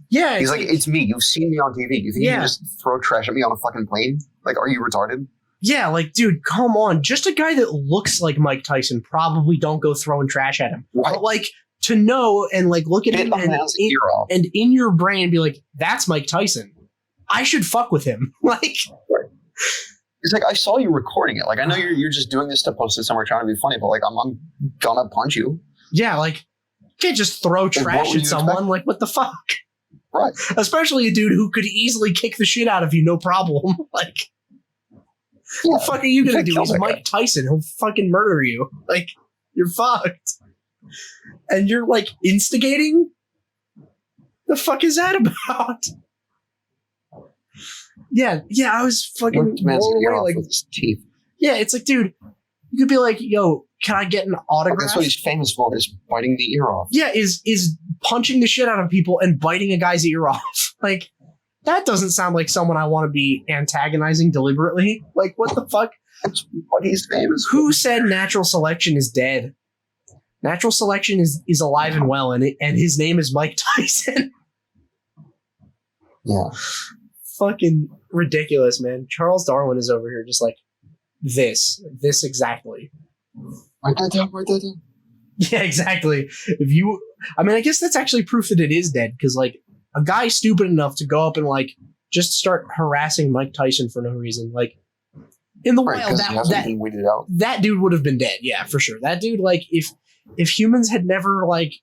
Yeah. He's like, it's me. You've seen me on TV. You think you can just throw trash at me on a fucking plane? Like, are you retarded? Yeah, like, dude, come on. Just a guy that looks like Mike Tyson, probably don't go throwing trash at him. Right. But, like, to know and, like, look at him and in your brain be like, that's Mike Tyson. I should fuck with him. Like, right. It's like, I saw you recording it. Like, I know you're just doing this to post it somewhere trying to be funny, but, like, I'm gonna punch you. Yeah, like, you can't just throw trash at someone. Expect? Like, what the fuck? Right. Especially a dude who could easily kick the shit out of you, no problem. Like, what the fuck are you gonna do? He's Mike Tyson. He'll fucking murder you. Like, you're fucked. And you're, like, instigating? The fuck is that about? Yeah, I was fucking blown away. Like, with his teeth. Yeah, it's like, dude, you could be like, yo, can I get an autograph? That's what he's famous for, is biting the ear off. Yeah, is punching the shit out of people and biting a guy's ear off. Like, that doesn't sound like someone I want to be antagonizing deliberately. Like, what the fuck? That's what he's famous for. Who said natural selection is dead? Natural selection is alive and well, and his name is Mike Tyson. Yeah. Fucking ridiculous, man. Charles Darwin is over here just like, this exactly. Write that down. Yeah, exactly. I guess that's actually proof that it is dead, because, like, a guy stupid enough to go up and, like, just start harassing Mike Tyson for no reason, like, in the wild, that dude would have been dead. Yeah, for sure. That dude, like, if humans had never, like,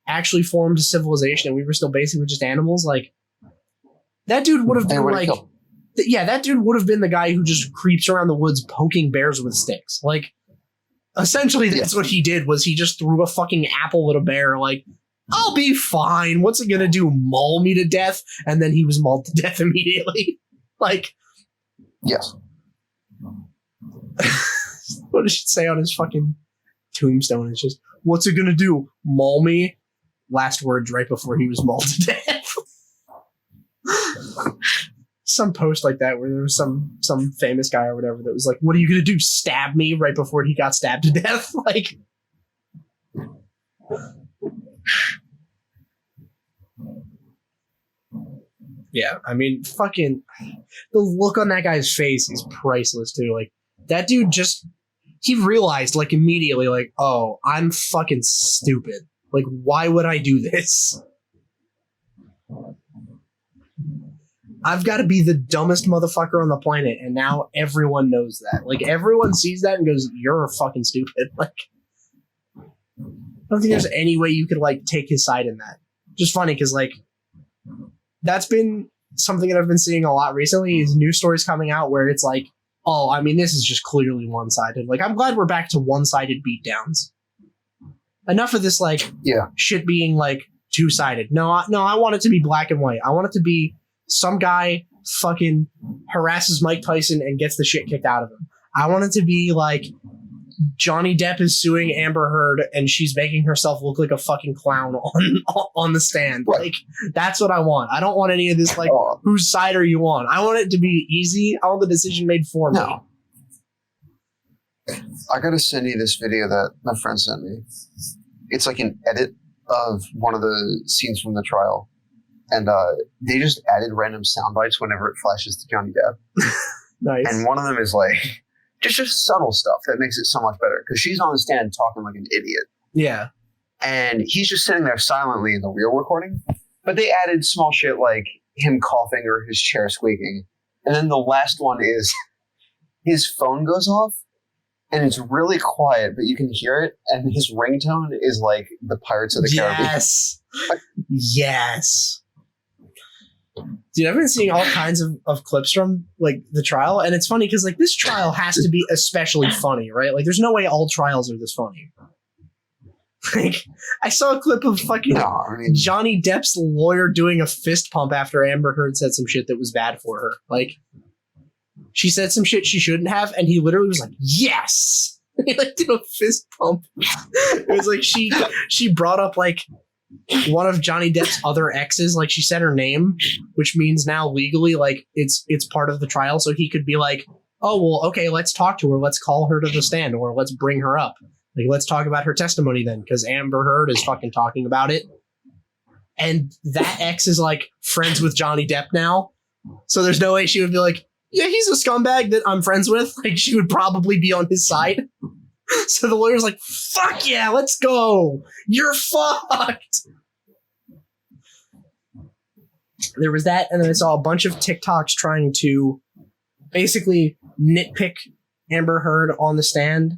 actually formed a civilization and we were still basically just animals, like, that dude would have been, like, that dude would have been the guy who just creeps around the woods poking bears with sticks. Like, essentially, that's what he did, was he just threw a fucking apple at a bear, like, I'll be fine. What's it gonna do? Maul me to death? And then he was mauled to death immediately. Like, yes. What does it say on his fucking tombstone? It's just, what's it gonna do? Maul me? Last words right before he was mauled to death. Some post like that where there was some famous guy or whatever that was like, what are you gonna do? Stab me right before he got stabbed to death? Like, yeah, I mean, fucking the look on that guy's face is priceless too. Like, that dude he realized, like, immediately, like, oh, I'm fucking stupid. Like, why would I do this? I've got to be the dumbest motherfucker on the planet, and now everyone knows that. Like, everyone sees that and goes, "You're fucking stupid." Like, I don't think there's any way you could, like, take his side in that. Just funny, because, like, that's been something that I've been seeing a lot recently, is news stories coming out where it's like, oh, I mean, this is just clearly one-sided. Like, I'm glad we're back to one-sided beatdowns. Enough of this, like, shit being, like, two-sided. No, I want it to be black and white. I want it to be some guy fucking harasses Mike Tyson and gets the shit kicked out of him. I want it to be, like, Johnny Depp is suing Amber Heard and she's making herself look like a fucking clown on the stand. Right. Like, that's what I want. I don't want any of this, like, whose side are you on? I want it to be easy. I want the decision made for me. I gotta send you this video that my friend sent me. It's like an edit of one of the scenes from the trial. And they just added random sound bites whenever it flashes to Johnny Depp. Nice. And one of them is like, just subtle stuff that makes it so much better. Because she's on the stand talking like an idiot. Yeah. And he's just sitting there silently in the real recording. But they added small shit like him coughing or his chair squeaking. And then the last one is his phone goes off. And it's really quiet, but you can hear it. And his ringtone is like the Pirates of the Caribbean. Yes. Yes. Dude, I've been seeing all kinds of clips from, like, the trial, and it's funny because, like, this trial has to be especially funny, right? Like, there's no way all trials are this funny. Like, I saw a clip of fucking Johnny Depp's lawyer doing a fist pump after Amber Heard said some shit that was bad for her. Like, she said some shit she shouldn't have, and he literally was like, "Yes!" He, like, did a fist pump. It was like she brought up, like, one of Johnny Depp's other exes, like, she said her name, which means now legally, like, it's part of the trial, so he could be like, "Oh, well, okay, let's talk to her, let's call her to the stand, or let's bring her up. Like, let's talk about her testimony then, because Amber Heard is fucking talking about it." And that ex is, like, friends with Johnny Depp now, so there's no way she would be like, "Yeah, he's a scumbag that I'm friends with." Like, she would probably be on his side. So the lawyer's like, "Fuck yeah, let's go. You're fucked." There was that, and then I saw a bunch of TikToks trying to basically nitpick Amber Heard on the stand,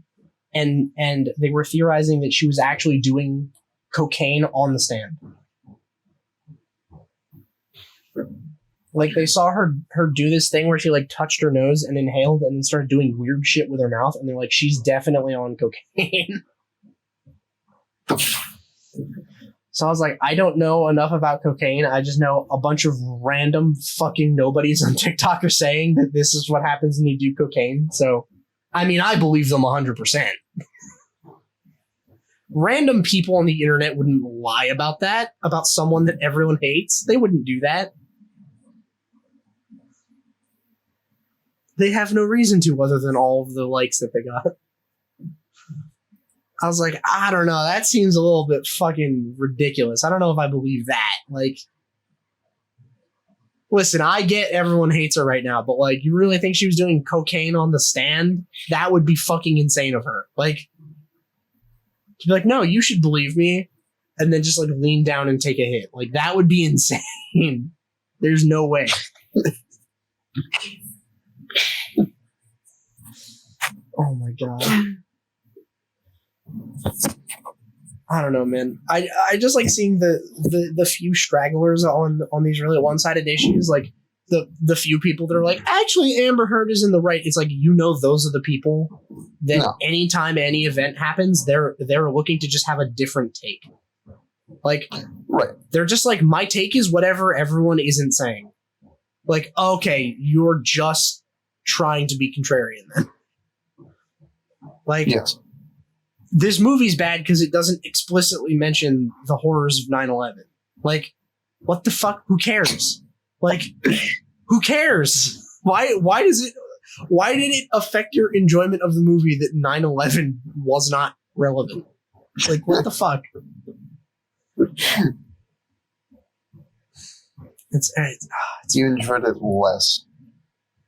and they were theorizing that she was actually doing cocaine on the stand. Like, they saw her do this thing where she, like, touched her nose and inhaled and then started doing weird shit with her mouth, and they're like, "She's definitely on cocaine." So I was like, I don't know enough about cocaine. I just know a bunch of random fucking nobodies on TikTok are saying that this is what happens when you do cocaine. So, I mean, I believe them 100%. Random people on the internet wouldn't lie about that, about someone that everyone hates. They wouldn't do that. They have no reason to, other than all of the likes that they got. I was like, I don't know. That seems a little bit fucking ridiculous. I don't know if I believe that. Like, listen, I get everyone hates her right now, but, like, you really think she was doing cocaine on the stand? That would be fucking insane of her. Like, to be like, "No, you should believe me," and then just, like, lean down and take a hit. Like, that would be insane. There's no way. Oh my god. I don't know, man. I just like seeing the few stragglers on these really one-sided issues, like the few people that are like, "Actually, Amber Heard is in the right." It's like, you know, those are the people that anytime any event happens, they're looking to just have a different take. Like, right. They're just like, my take is whatever everyone isn't saying. Like, okay, you're just trying to be contrarian then. Like, yes. This movie's bad because it doesn't explicitly mention the horrors of 9/11. Like, what the fuck? Who cares? Like, who cares? Why did it affect your enjoyment of the movie that 9/11 was not relevant? Like, what the fuck? It's you enjoyed it less.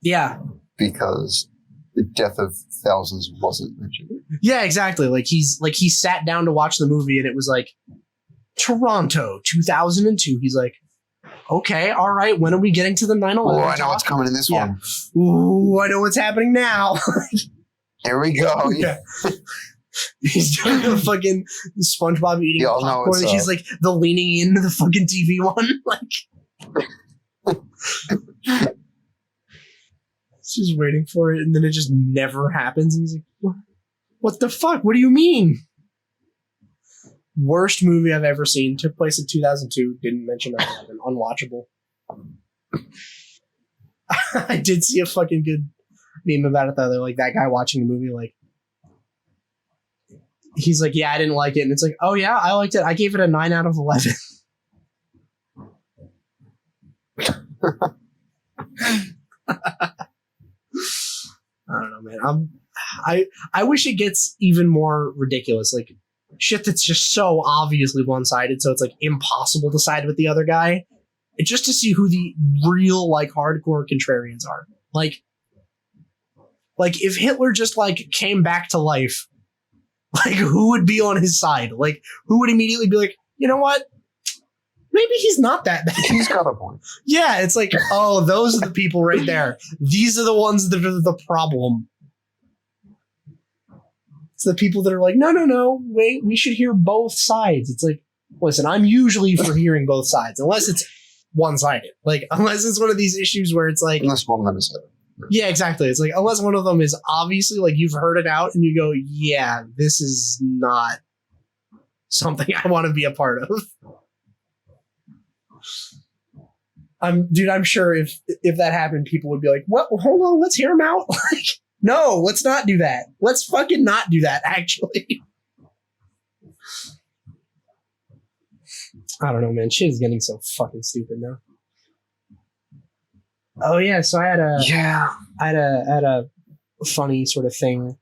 Yeah. Because the death of thousands wasn't mentioned. Yeah, exactly. Like, he sat down to watch the movie and it was like, Toronto, 2002. He's like, Okay, all right. When are we getting to the 9/11? Oh, I know what's coming in this one. Ooh, I know what's happening now. Here we go. Yeah. He's doing the fucking SpongeBob eating Y'all know popcorn, what's and she's up. like the leaning into the fucking TV one. Like, she's waiting for it, and then it just never happens. And he's like, what the fuck? What do you mean? Worst movie I've ever seen. Took place in 2002. Didn't mention 9/11. Unwatchable. I did see a fucking good meme about it though. They're like that guy watching the movie, like he's like, yeah, I didn't like it, and it's like, oh yeah, I liked it. I gave it a 9 out of 11. I don't know, man. I wish it gets even more ridiculous, like shit that's just so obviously one-sided, so it's like impossible to side with the other guy. It's just to see who the real like hardcore contrarians are. Like if Hitler just like came back to life, like who would be on his side? Like who would immediately be like, you know what? Maybe he's not that bad. He's got a point. Yeah, it's like, oh, those are the people right there. These are the ones that are the problem. It's the people that are like, no, wait, we should hear both sides. It's like, listen, I'm usually for hearing both sides, unless it's one-sided. Like, unless it's one of these issues where it's like... Unless one of them is it. Yeah, exactly. It's like, unless one of them is obviously, like, you've heard it out and you go, yeah, this is not something I want to be a part of. I'm sure if that happened, people would be like, what? Hold on, let's hear him out. Like, no, let's not do that. Let's fucking not do that, actually. I don't know, man. Shit is getting so fucking stupid now. Oh yeah, so I had a funny sort of thing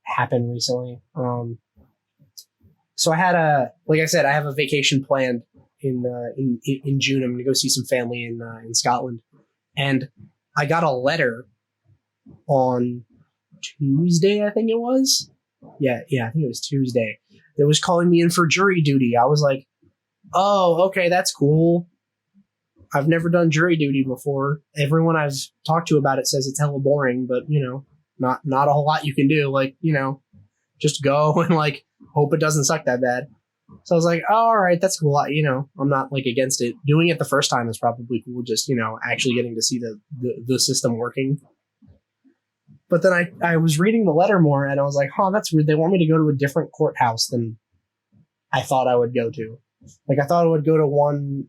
happen recently. So I had like I said, I have a vacation planned in June. I'm gonna go see some family in Scotland, and I got a letter on Tuesday, I think it was. Yeah, I think it was Tuesday. That was calling me in for jury duty. I was like, oh, okay, that's cool. I've never done jury duty before. Everyone I've talked to about it says it's hella boring, but not a whole lot you can do. Like, just go and like hope it doesn't suck that bad. So I was like, oh, all right, that's cool. I'm not like against it. Doing it the first time is probably cool. Just, actually getting to see the system working. But then I was reading the letter more and I was like, that's weird. They want me to go to a different courthouse than I thought I would go to. Like I thought I would go to one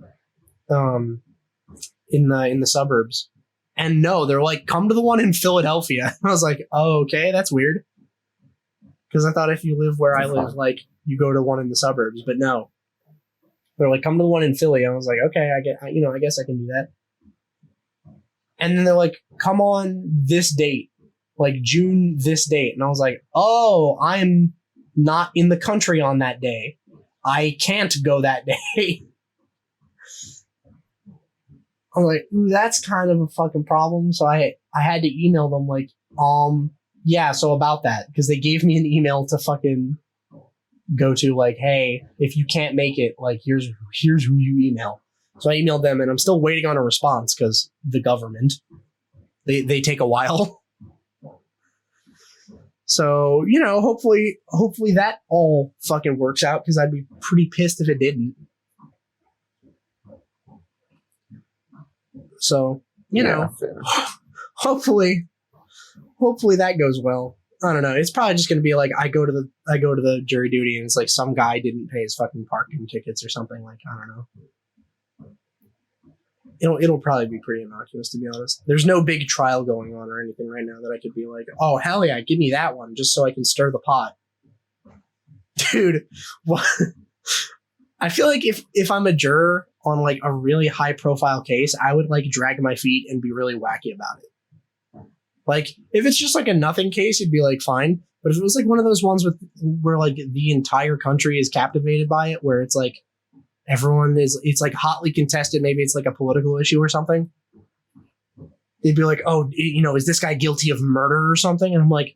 in the suburbs. And no, they're like, come to the one in Philadelphia. I was like, oh, okay, that's weird. Because I thought if you live where I live, like you go to one in the suburbs, but no. They're like, come to the one in Philly. I was like, okay, I guess I can do that. And then they're like, come on this date, like June this date. And I was like, oh, I'm not in the country on that day. I can't go that day. I was like, ooh, that's kind of a fucking problem. So I had to email them like, yeah, so about that, because they gave me an email to fucking go to, like, hey, if you can't make it, like, here's who you email. So I emailed them, and I'm still waiting on a response because the government, they take a while. So hopefully that all fucking works out, because I'd be pretty pissed if it didn't. So hopefully that goes well. I don't know. It's probably just going to be like I go to the jury duty and it's like some guy didn't pay his fucking parking tickets or something. Like, I don't know. It'll probably be pretty innocuous, to be honest. There's no big trial going on or anything right now that I could be like, oh hell yeah, give me that one just so I can stir the pot. Dude, what? I feel like if I'm a juror on like a really high profile case, I would like drag my feet and be really wacky about it. Like, if it's just like a nothing case, it'd be like fine. But if it was like one of those ones where like the entire country is captivated by it, where it's like it's like hotly contested, maybe it's like a political issue or something. They'd be like, oh, is this guy guilty of murder or something? And I'm like,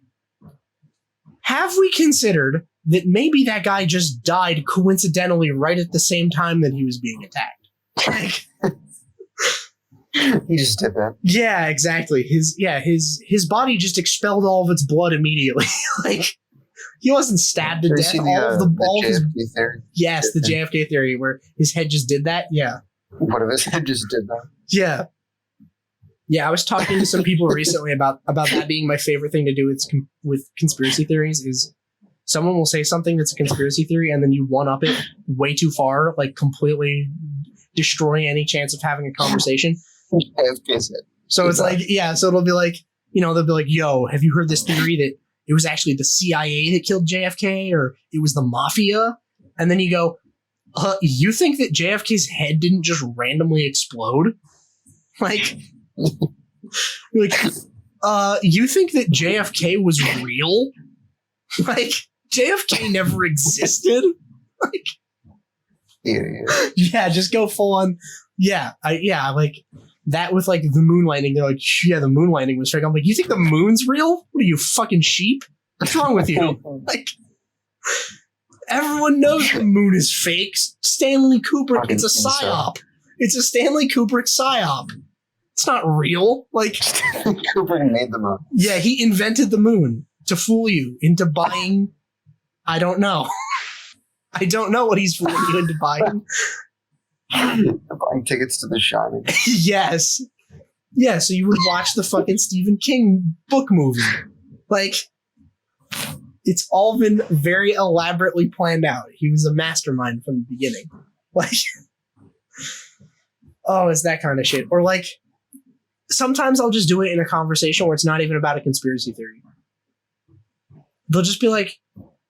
have we considered that maybe that guy just died coincidentally right at the same time that he was being attacked? Like, He just did that. Yeah, exactly. His body just expelled all of its blood immediately. Like, he wasn't stabbed to Have you death. seen All of his JFK theory? yes, the JFK theory where his head just did that. Yeah, What if his head just did that? yeah, yeah. I was talking to some people recently about that being my favorite thing to do with conspiracy theories. Is someone will say something that's a conspiracy theory, and then you one up it way too far, like completely destroying any chance of having a conversation. JFK's head. So it's like, yeah, so it'll be like, they'll be like, yo, have you heard this theory that it was actually the CIA that killed JFK, or it was the mafia? And then you go, you think that JFK's head didn't just randomly explode? Like, you think that JFK was real? Like, JFK never existed? Like, yeah, just go full on. Yeah, like that with like the moon landing. They're like, yeah, the moon landing was fake. I'm like, you think the moon's real? What are you, fucking sheep? What's wrong with you? Like, everyone knows the moon is fake. Stanley Kubrick, it's a psyop. It's a Stanley Kubrick psyop. It's not real. Like, Kubrick made the moon. Yeah, he invented the moon to fool you into buying. I don't know. I don't know what he's fooling you into buying. Buying tickets to The Shining. Yes. Yeah, so you would watch the fucking Stephen King book movie. Like, it's all been very elaborately planned out. He was a mastermind from the beginning. Like, oh, it's that kind of shit. Or like, sometimes I'll just do it in a conversation where it's not even about a conspiracy theory. They'll just be like,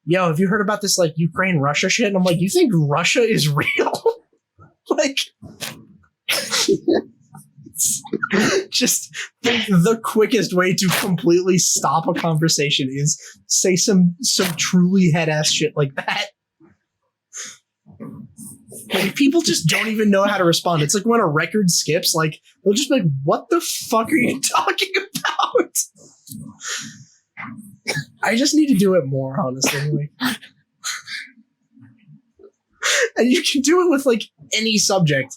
yo, have you heard about this like Ukraine-Russia shit? And I'm like, you think Russia is real? Like, just the quickest way to completely stop a conversation is say some truly head-ass shit like that. Like, people just don't even know how to respond. It's like when a record skips, like, they'll just be like, what the fuck are you talking about? I just need to do it more, honestly. Like, and you can do it with like any subject.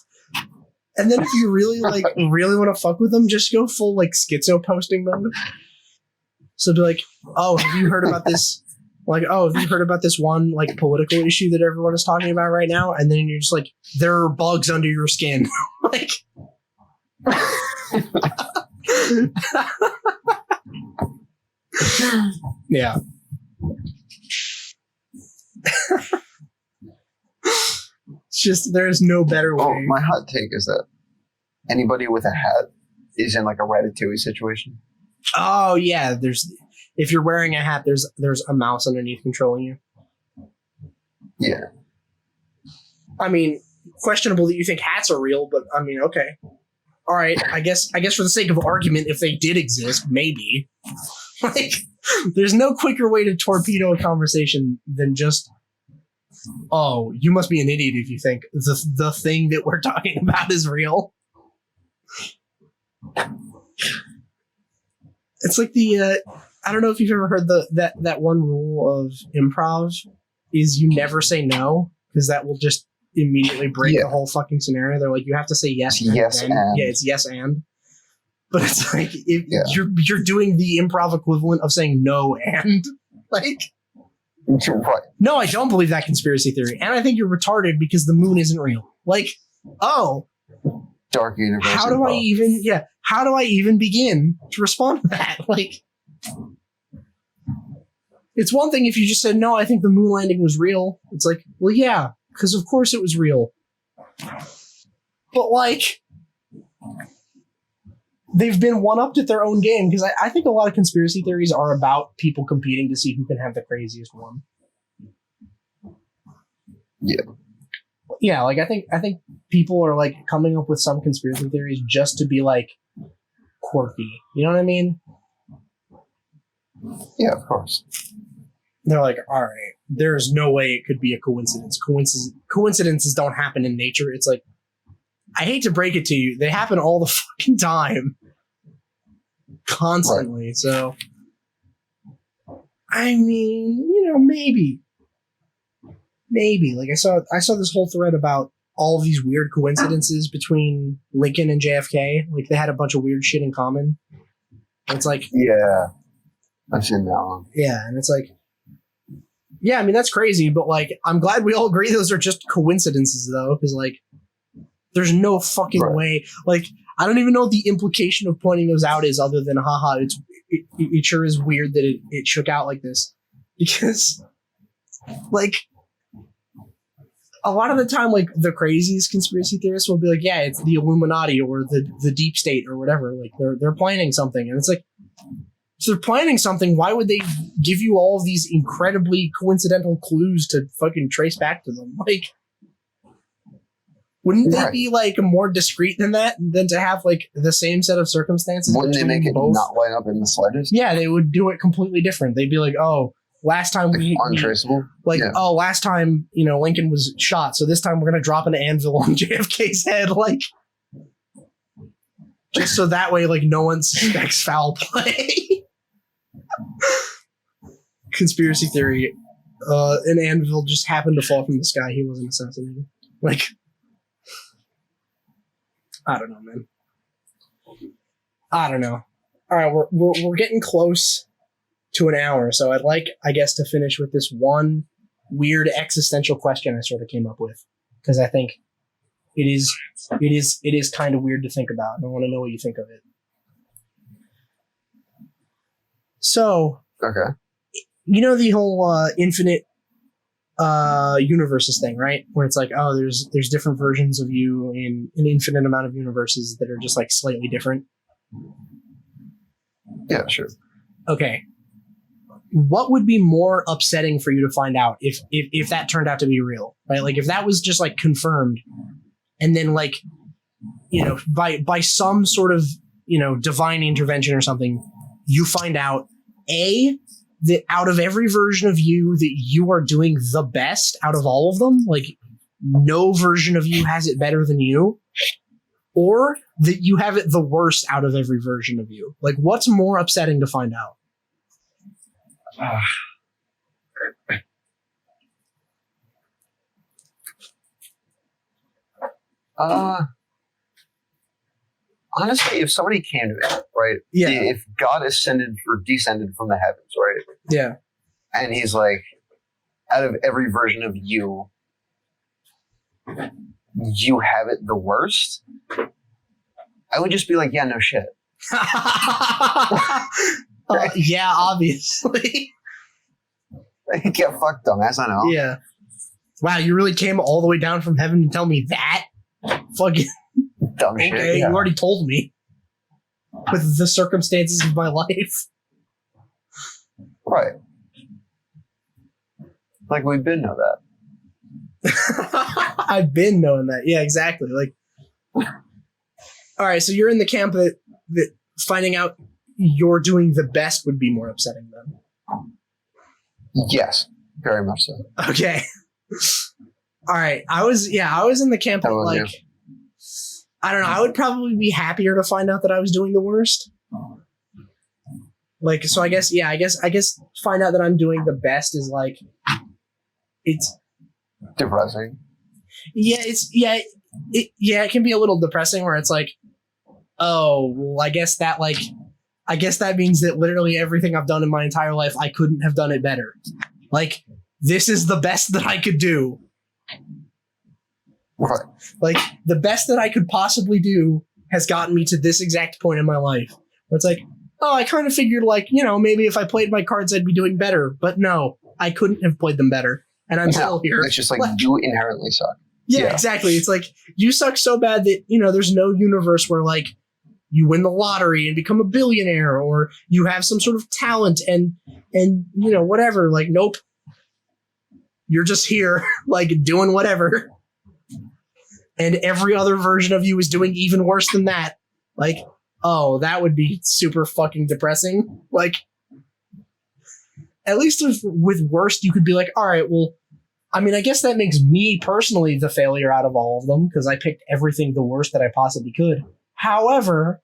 And then if you really want to fuck with them, just go full like schizo posting mode. So be like, oh, have you heard about this? Like, oh, have you heard about this one like political issue that everyone is talking about right now? And then you're just like, there are bugs under your skin. Like, yeah. It's just, there's no better way. Oh, my hot take is that anybody with a hat is in like a Ratatouille situation. Oh yeah, if you're wearing a hat, there's a mouse underneath controlling you. Yeah. I mean, questionable that you think hats are real, but I mean, okay. All right, I guess for the sake of argument, if they did exist, maybe. Like, there's no quicker way to torpedo a conversation than just, oh, you must be an idiot if you think the thing that we're talking about is real. It's like I don't know if you've ever heard that one rule of improv is you never say no, because that will just immediately break the whole fucking scenario. They're like, you have to say yes. Yes, and. Yeah, it's yes and. But it's like, you're doing the improv equivalent of saying no and. Like, what? No, I don't believe that conspiracy theory. And I think you're retarded because the moon isn't real. Like, oh. Dark universe. How do I even begin to respond to that? Like, it's one thing if you just said, no, I think the moon landing was real. It's like, well, yeah, because of course it was real. But like, they've been one-upped at their own game, because I think a lot of conspiracy theories are about people competing to see who can have the craziest one. Yeah. Yeah, like I think people are like coming up with some conspiracy theories just to be like quirky. You know what I mean? Yeah, of course. They're like, all right, there's no way it could be a coincidence. Coincidences don't happen in nature. It's like, I hate to break it to you, they happen all the fucking time. Constantly. Right. So, I mean, maybe. Like I saw this whole thread about all of these weird coincidences between Lincoln and JFK. Like they had a bunch of weird shit in common. It's like, yeah, I've seen that one. Yeah, and it's like, yeah, I mean that's crazy, but like I'm glad we all agree those are just coincidences though, because like there's no fucking way. Like I don't even know what the implication of pointing those out is, other than haha, it sure is weird that it shook out like this, because like. A lot of the time, like the craziest conspiracy theorists will be like, "Yeah, it's the Illuminati or the deep state or whatever." Like they're planning something, and it's like, if they're planning something, why would they give you all of these incredibly coincidental clues to fucking trace back to them? Like, wouldn't they be like more discreet than that, than to have like the same set of circumstances? Wouldn't they make it both? not line up in the slightest? Yeah, they would do it completely different. They'd be like, "Oh, last time untraceable. Last time, Lincoln was shot, so this time we're going to drop an anvil on JFK's head, like, just so that way, like, no one suspects foul play." Conspiracy theory. An anvil just happened to fall from the sky. He wasn't assassinated. Like, I don't know, man. I don't know. All right, we're getting close to an hour, so I'd like, I guess, to finish with this one weird existential question I sort of came up with, because I think it is kind of weird to think about, and I want to know what you think of it. So, okay, the whole infinite universes thing, right? Where it's like, oh, there's different versions of you in an infinite amount of universes that are just like slightly different. Yeah, sure. Okay. What would be more upsetting for you to find out if that turned out to be real, right? Like if that was just like confirmed, and then like, by some sort of, divine intervention or something, you find out that out of every version of you that you are doing the best out of all of them, like no version of you has it better than you, or that you have it the worst out of every version of you. Like what's more upsetting to find out? Honestly, if somebody came to me, right? Yeah. If God ascended or descended from the heavens, right? Yeah. And he's like, out of every version of you, you have it the worst. I would just be like, yeah, no shit. Yeah, obviously. Get fucked, dumbass. I know. Yeah. Wow, you really came all the way down from heaven to tell me that? Fucking dumb shit. Okay, Yeah. you already told me. With the circumstances of my life. Right. Like we've been know that. I've been knowing that. Yeah, exactly. Like, all right, so you're in the camp that finding out you're doing the best would be more upsetting then. Yes, very much so. Okay. All right. I was in the camp of like, I don't know. I would probably be happier to find out that I was doing the worst. Like, so I guess find out that I'm doing the best is like, it's depressing. Yeah, it can be a little depressing where it's like, oh, well, I guess that means that literally everything I've done in my entire life, I couldn't have done it better. Like, this is the best that I could do. Right. Like, the best that I could possibly do has gotten me to this exact point in my life. Where it's like, oh, I kind of figured like, maybe if I played my cards, I'd be doing better. But no, I couldn't have played them better. And I'm still here. It's just like you inherently suck. Yeah, exactly. It's like, you suck so bad that, there's no universe where like, you win the lottery and become a billionaire, or you have some sort of talent and whatever. Like, nope. You're just here, like, doing whatever. And every other version of you is doing even worse than that. Like, oh, that would be super fucking depressing. Like, at least with worst, you could be like, all right, well, I mean, I guess that makes me personally the failure out of all of them, because I picked everything the worst that I possibly could. However,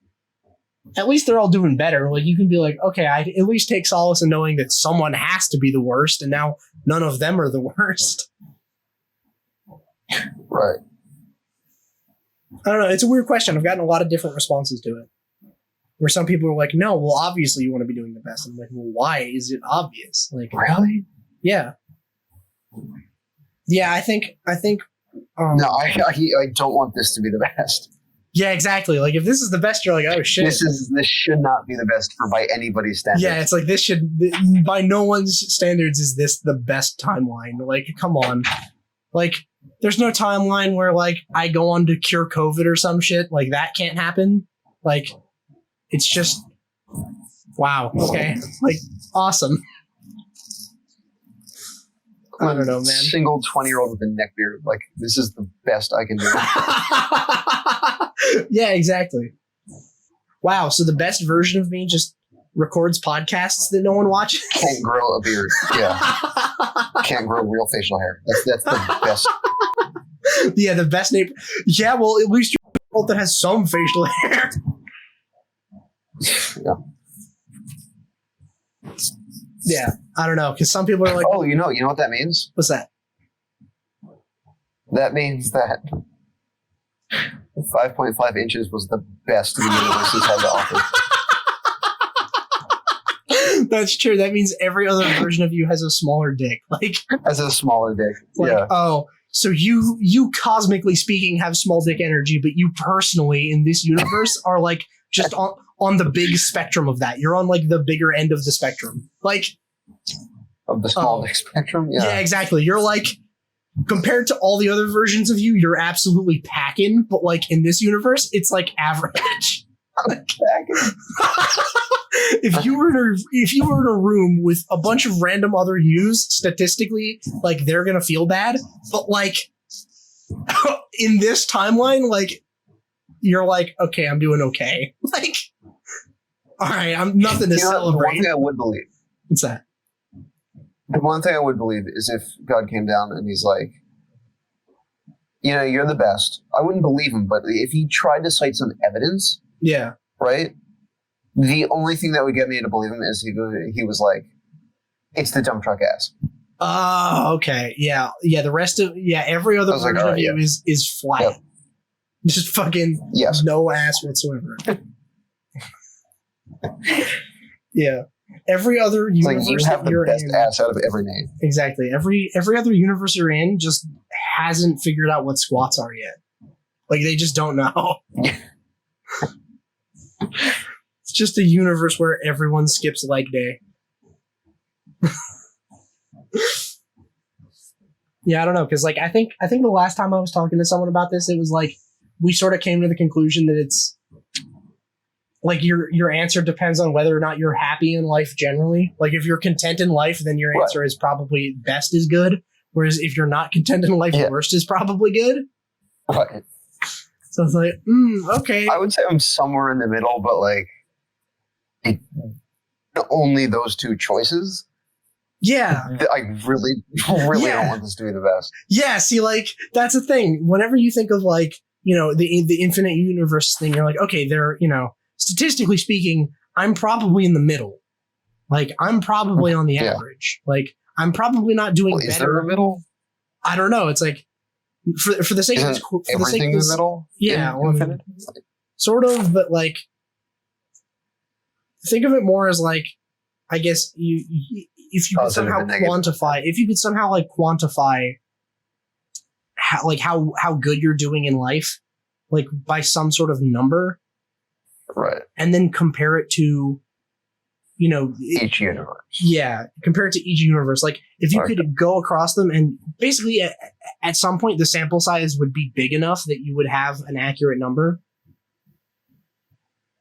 at least they're all doing better. Like, you can be like, okay, I at least take solace in knowing that someone has to be the worst, and now none of them are the worst. Right. I don't know. It's a weird question. I've gotten a lot of different responses to it. Where some people are like, no, well, obviously you want to be doing the best. I'm like, well, why is it obvious? Like, really? Yeah. Yeah, I think. No, I don't want this to be the best. Yeah, exactly. Like, if this is the best, you're like, oh shit. This should not be the best by anybody's standards. Yeah, it's like this should, by no one's standards, is this the best timeline? Like, come on. Like, there's no timeline where like I go on to cure COVID or some shit. Like, that can't happen. Like, it's just, wow. Okay, like, awesome. I don't know, man. Single 20-year-old with a neck beard. Like, this is the best I can do. Yeah, exactly. Wow. So the best version of me just records podcasts that no one watches. Can't grow a beard. Yeah. Can't grow real facial hair. That's the best. Yeah, the best name. Yeah, well, at least you're a world that has some facial hair. Yeah. Yeah, I don't know, because some people are like, oh, you know what that means? What's that? That means that 5.5 inches was the best the universe has had to offer. That's true. That means every other version of you has a smaller dick. Like, has a smaller dick. Like, yeah. Oh, so you cosmically speaking have small dick energy, but you personally in this universe are like just on the big spectrum of that. You're on like the bigger end of the spectrum. Like, of the small dick spectrum? Yeah. Yeah, exactly. You're like, compared to all the other versions of you, you're absolutely packing, but like in this universe, it's like average. If you were in a room with a bunch of random other yous, statistically, like they're gonna feel bad. But like in this timeline, like you're like, okay, I'm doing okay. Like, all right, I'm nothing to celebrate. One thing I would believe. What's that? The one thing I would believe is if God came down and he's like, you're the best. I wouldn't believe him, but if he tried to cite some evidence, yeah, right. The only thing that would get me to believe him is he was like, it's the dump truck ass. Oh, okay. Yeah. Yeah. The rest of, every other version of you is flat. Yep. Just fucking no ass whatsoever. Yeah. Every other universe like you have the best ass out of every name. Exactly. Every other universe you're in just hasn't figured out what squats are yet. Like, they just don't know. It's just a universe where everyone skips leg day. Yeah, I don't know, because like I think the last time I was talking to someone about this, it was like we sort of came to the conclusion that it's like your answer depends on whether or not you're happy in life generally. Like, if you're content in life, then your answer is probably best is good. Whereas if you're not content in life, worst is probably good. Right. So it's like, okay. I would say I'm somewhere in the middle, but like only those two choices. Yeah. I really don't want this to be the best. Yeah, see, like, that's the thing. Whenever you think of like, the infinite universe thing, you're like, okay, they're, statistically speaking, I'm probably in the middle. Like, I'm probably on the average. Like, I'm probably not doing better. Is there a middle? I don't know. It's like, for the sake of everything in the middle? Yeah. Sort of, but like, think of it more as like, I guess if you could somehow quantify how good you're doing in life, like by some sort of number. Right. And then compare it to, each universe. Yeah. Compare it to each universe. Like, if you could go across them and basically at some point the sample size would be big enough that you would have an accurate number.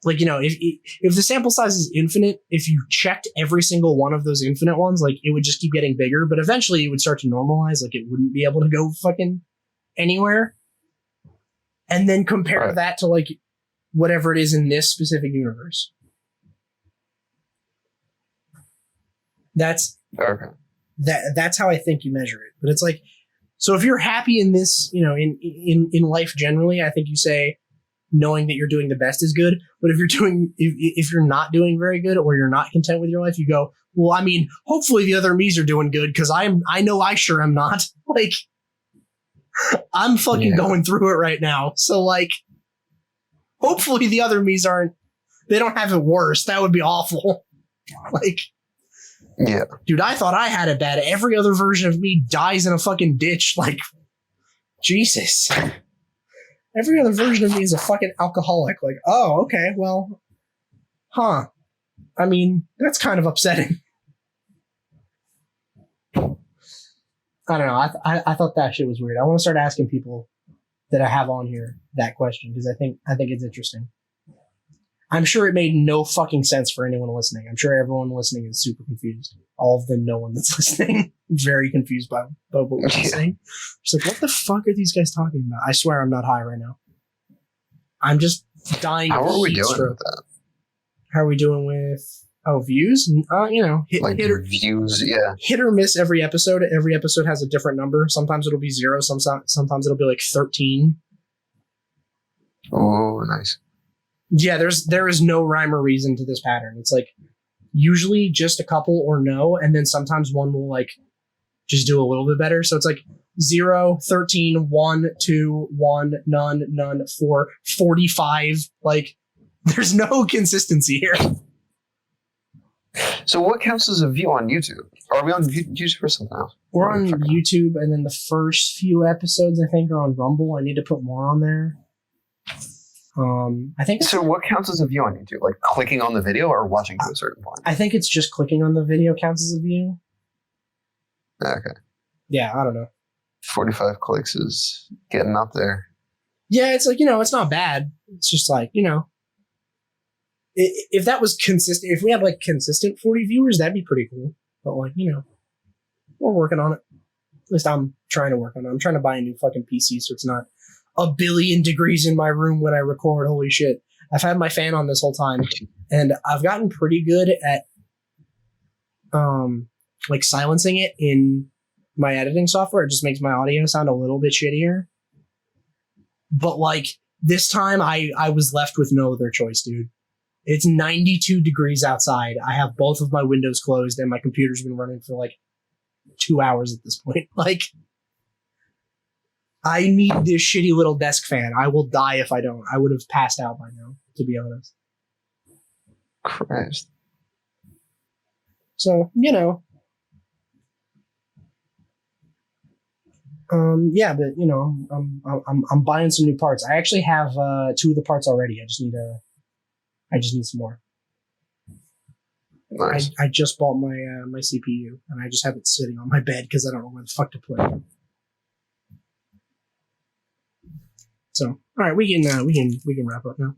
Like, if the sample size is infinite, if you checked every single one of those infinite ones, like, it would just keep getting bigger, but eventually it would start to normalize. Like, it wouldn't be able to go fucking anywhere. And then compare that to like whatever it is in this specific universe. That's that's how I think you measure it. But it's like, so if you're happy in this, in life generally, I think you say knowing that you're doing the best is good. But if you're not doing very good, or you're not content with your life, you go, well, I mean, hopefully the other me's are doing good, because I know I sure am not. Like, I'm fucking going through it right now. So like, hopefully the other me's they don't have it worse. That would be awful. Like, yeah, dude, I thought I had it bad. Every other version of me dies in a fucking ditch. Like, Jesus. Every other version of me is a fucking alcoholic. Like, oh, okay, well, huh. I mean, that's kind of upsetting. I don't know. I thought that shit was weird. I want to start asking people that I have on here that question because I think it's interesting. I'm sure it made no fucking sense for anyone listening. I'm sure everyone listening is super confused. All of the no one that's listening, very confused by what we're saying. Just like, what the fuck are these guys talking about? I swear I'm not high right now. I'm just dying. How of are we heat doing stroke. with that? How are we doing with views? Views, yeah. Hit or miss every episode. Every episode has a different number. Sometimes it'll be 0. Sometimes it'll be like 13. Oh, nice. Yeah, there is no rhyme or reason to this pattern. It's like usually just a couple or no, and then sometimes one will like just do a little bit better. So it's like 0, 13, 1, 2, 1, none, 4, 45. Like there's no consistency here. So what counts as a view on YouTube? Are we on YouTube or something else? We're on YouTube, and then the first few episodes I think are on Rumble. I need to put more on there. I think so. What counts as a view on YouTube? Like clicking on the video or watching to a certain point? I think it's just clicking on the video counts as a view. Okay. Yeah, I don't know. 45 clicks is getting up there. Yeah, it's like, it's not bad. It's just like, if that was consistent, if we had like consistent 40 viewers, that'd be pretty cool. But like, we're working on it. At least I'm trying to work on it. I'm trying to buy a new fucking PC so it's not 1 billion degrees in my room when I record. Holy shit. I've had my fan on this whole time and I've gotten pretty good at like silencing it in my editing software. It just makes my audio sound a little bit shittier. But like this time I was left with no other choice, dude. It's 92 degrees outside. I have both of my windows closed and my computer's been running for like 2 hours at this point. Like, I need this shitty little desk fan. I will die if I don't. I would have passed out by now, to be honest. Christ. So, yeah, but I'm buying some new parts. I actually have 2 of the parts already. I just need some more. Nice. I just bought my CPU and I just have it sitting on my bed because I don't know where the fuck to put it. So, all right, we can wrap up now.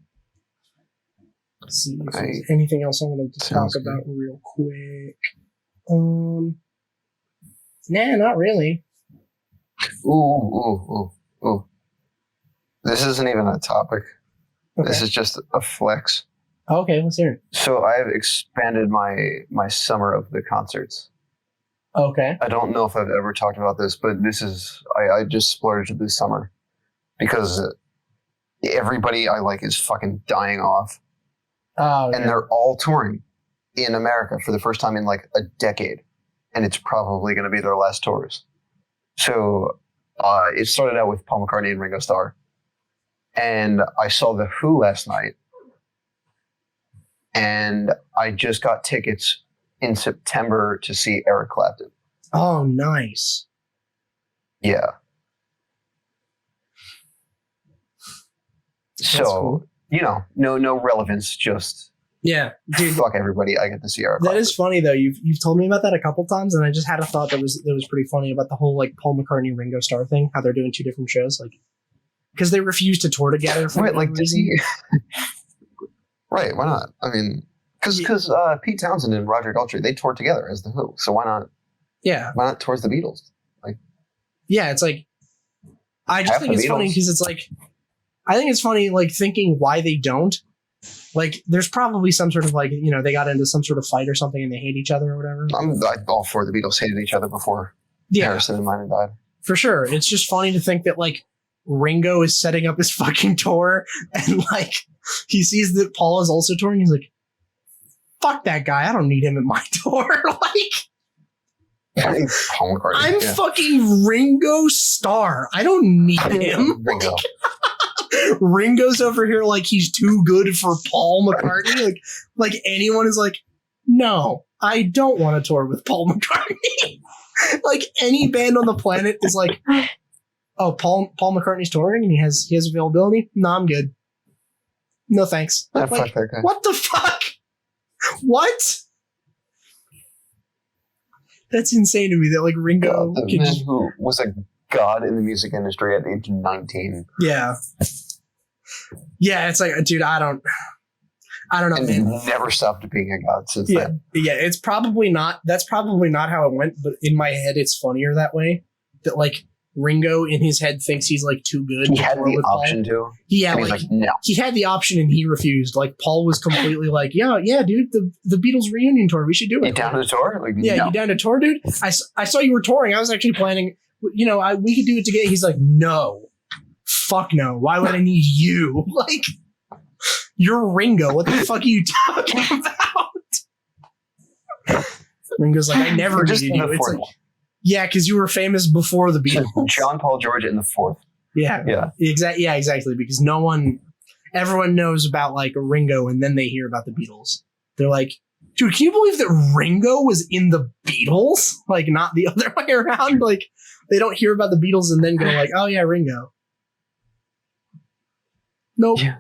Let's see if there's anything else I wanted to talk about real quick. Nah, not really. Ooh. This isn't even a topic. Okay. This is just a flex. Okay, let's hear it. So I've expanded my summer of the concerts. Okay. I don't know if I've ever talked about this, but this is I just splurged this summer because everybody I like is fucking dying off. Oh, and they're all touring in America for the first time in like a decade, and it's probably going to be their last tours. So it started out with Paul McCartney and Ringo Starr, and I saw The Who last night, and I just got tickets in September to see Eric Clapton. Oh, nice. Yeah. That's so, cool. No relevance, just yeah, dude. Fuck everybody, I get to see Eric That Clapton. is funny though. You've told me about that a couple times, and I just had a thought that was pretty funny about the whole like Paul McCartney Ringo Starr thing. How they're doing 2 different shows, like because they refuse to tour together. For right, like reason. Right? Why not? I mean, because Pete Townsend and Roger Daltrey, they toured together as the Who. So why not? Yeah. Why not towards the Beatles? Like. Yeah, it's like I just think it's funny because it's like I think it's funny like thinking why they don't. Like, there's probably some sort of like, they got into some sort of fight or something and they hate each other or whatever. All 4 of the Beatles hated each other before Harrison and Lennon died. For sure. It's just funny to think that like Ringo is setting up his fucking tour and like he sees that Paul is also touring. He's like, fuck that guy. I don't need him in my tour. Like, Paul McCartney. I'm fucking Ringo Starr. I don't need him. Ringo. Ringo's over here like he's too good for Paul McCartney. Like anyone is like, no, I don't want to tour with Paul McCartney. Like any band on the planet is like, oh, Paul McCartney's touring and he has availability. No, I'm good. No thanks. Fuck that guy. What the fuck? What? That's insane to me that like Ringo the man who was a god in the music industry at the age of 19. Yeah. Yeah, it's like, dude, I don't know, and man. Never stopped being a god since then. Yeah, that's probably not how it went, but in my head it's funnier that way. That like Ringo in his head thinks he's like too good. He had the option to. Yeah, and like, he's like, no. He had the option and he refused. Like Paul was completely like, yeah, dude, the Beatles reunion tour, we should do it. You down to tour? Like, yeah, no. you down to tour, dude? I saw you were touring. I was actually planning, we could do it together. He's like, no. Fuck no. Why would I need you? Like, you're Ringo. What the fuck are you talking about? Ringo's like, I never needed you. It's like, yeah, because you were famous before the Beatles. John, Paul, George in the fourth. Yeah. Exactly. Because everyone knows about like Ringo and then they hear about the Beatles. They're like, dude, can you believe that Ringo was in the Beatles? Like, not the other way around. Like, they don't hear about the Beatles and then go like, oh yeah, Ringo. Nope. Yeah.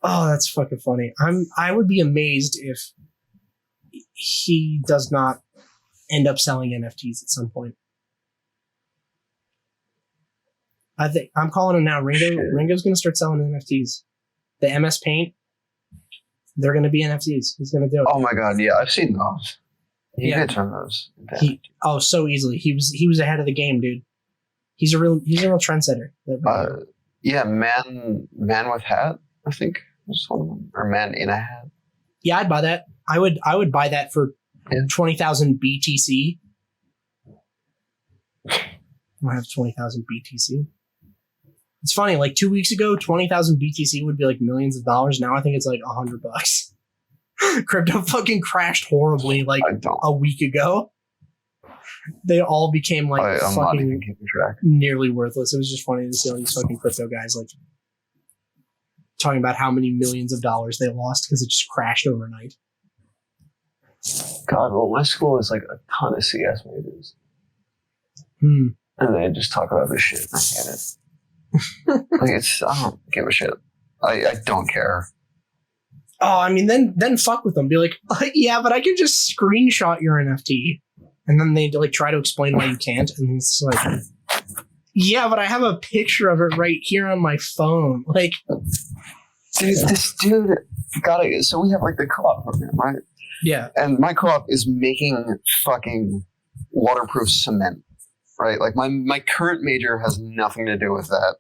Oh, that's fucking funny. I would be amazed if he does not end up selling NFTs at some point. I think I'm calling him now. Ringo's going to start selling NFTs. The MS Paint, they're going to be NFTs. He's going to do it. Oh my god, yeah, I've seen those. He did turn those. So easily. He was ahead of the game, dude. He's a real trendsetter. Yeah, man with hat, I think was one of them, or man in a hat. Yeah, I'd buy that. I would buy that for 20,000 BTC. I have 20,000 BTC. It's funny. Like 2 weeks ago, 20,000 BTC would be like millions of dollars. Now I think it's like $100. Crypto fucking crashed horribly like a week ago. They all became like fucking nearly worthless. It was just funny to see all these fucking crypto guys like talking about how many millions of dollars they lost because it just crashed overnight. God, well, my school is like a ton of CS majors. And they just talk about this shit. I hate it. I don't give a shit. I don't care. Oh, I mean, then fuck with them. Be like, yeah, but I can just screenshot your NFT. And then they like try to explain why you can't. And it's like, yeah, but I have a picture of it right here on my phone. Like, dude, this dude got it. So we have like the co-op program, right? Yeah. And my co-op is making fucking waterproof cement, right? Like my current major has nothing to do with that.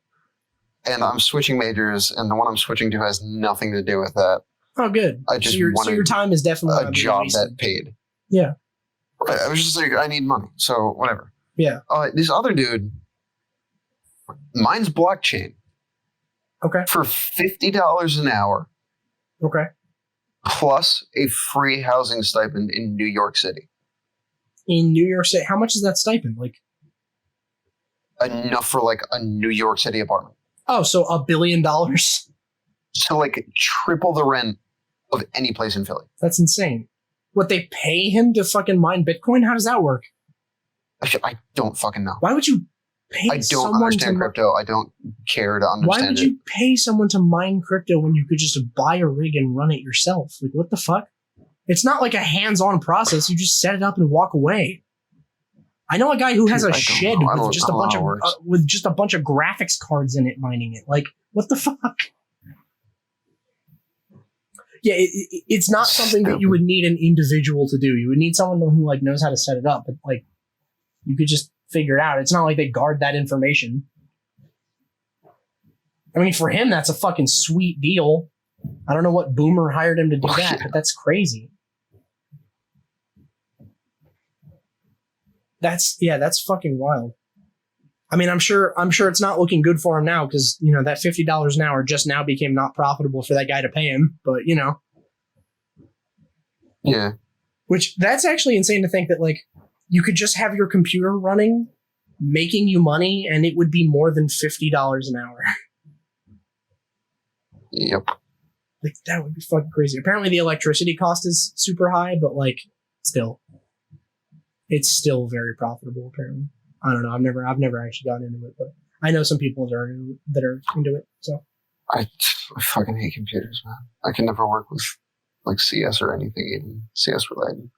And I'm switching majors, and the one I'm switching to has nothing to do with that. Oh, good. I just so your time is definitely a job that paid. Yeah. I was just like, I need money, so whatever. Yeah. This other dude, mine's blockchain. Okay. For $50 an hour. Okay. Plus a free housing stipend in New York City. In New York City, how much is that stipend? Like enough for like a New York City apartment. Oh, so $1 billion? So like triple the rent of any place in Philly. That's insane. What, they pay him to fucking mine Bitcoin? How does that work? I don't fucking know. Why would you pay someone to understand crypto. I don't care to understand Why would you pay someone to mine crypto when you could just buy a rig and run it yourself? Like, what the fuck? It's not like a hands-on process. You just set it up and walk away. I know a guy who has a shed with just a bunch of graphics cards in it mining it. Like, what the fuck? Yeah, it's not something that you would need an individual to do. You would need someone who like knows how to set it up, but like you could just figure it out. It's not like they guard that information. I mean, for him, that's a fucking sweet deal. I don't know what boomer hired him to do that, but that's crazy. That's fucking wild. I mean, I'm sure it's not looking good for him now because, you know, that $50 an hour just now became not profitable for that guy to pay him. But, you know. Yeah. Which that's actually insane to think that like you could just have your computer running, making you money, and it would be more than $50 an hour. Yep. Like that would be fucking crazy. Apparently the electricity cost is super high, but like still. It's still very profitable, apparently. I don't know. I've never actually gotten into it, but I know some people that are into it. So I fucking hate computers, man. I can never work with like CS or anything, even CS related.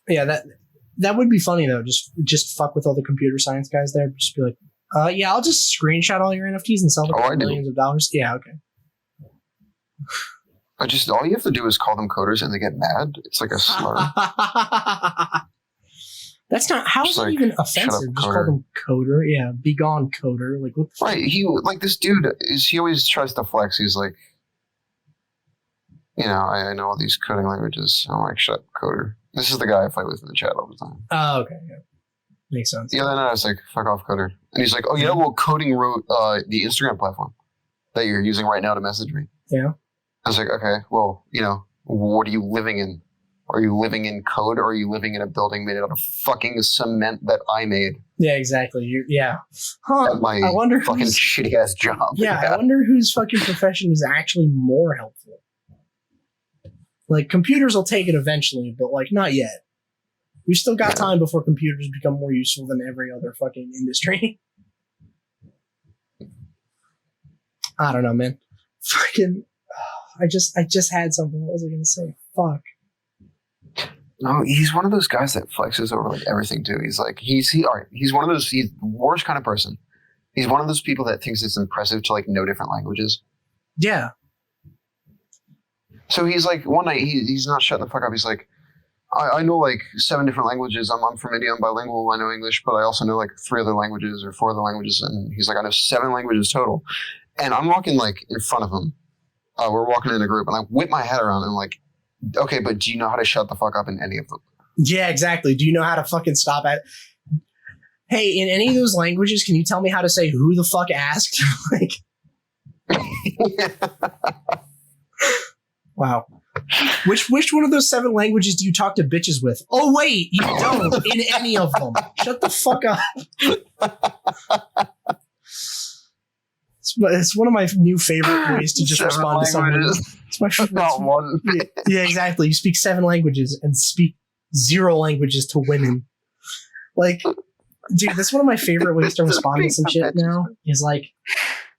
Yeah, that would be funny though. Just fuck with all the computer science guys there. Just be like, yeah, I'll just screenshot all your NFTs and sell them for millions of dollars. Yeah, okay. All you have to do is call them coders and they get mad. It's like a slur. That's not, how is that even offensive? Just call them coder. Yeah, be gone, coder. Like, what the right. This dude he always tries to flex. He's like, I know all these coding languages. I'm like, shut up, coder. This is the guy I fight with in the chat all the time. Oh, okay. Yeah. Makes sense. The other night I was like, fuck off, coder. And he's like, oh yeah, well, coding wrote the Instagram platform that you're using right now to message me. Yeah. I was like, okay, well, what are you living in? Are you living in code, or are you living in a building made out of fucking cement that I made? Yeah, exactly. Huh. At my fucking shitty ass job. Yeah, I wonder whose fucking profession is actually more helpful. Like, computers will take it eventually, but like, not yet. We've still got time before computers become more useful than every other fucking industry. I don't know, man. Fucking. I just had something. What was I gonna say? Fuck. No, he's one of those guys that flexes over like everything too. He's like he's one of those, he's the worst kind of person. He's one of those people that thinks it's impressive to like know different languages. Yeah. So he's like, one night he's not shutting the fuck up. He's like, I know like 7 different languages. I'm from India. I'm bilingual. I know English, but I also know like 3 other languages or 4 other languages. And he's like, I know 7 languages total. And I'm walking like in front of him. We're walking in a group, and I whip my head around and I'm like, okay, but do you know how to shut the fuck up in any of them? Yeah, exactly. Do you know how to fucking stop at? Hey, in any of those languages, can you tell me how to say who the fuck asked? Wow. Which one of those 7 languages do you talk to bitches with? Oh wait, you don't in any of them. Shut the fuck up. It's one of my new favorite ways to just respond to someone. It's my favorite. Not one. Yeah, exactly. You speak 7 languages and speak 0 languages to women. Like, dude, that's one of my favorite ways to respond to some shit now. Is like,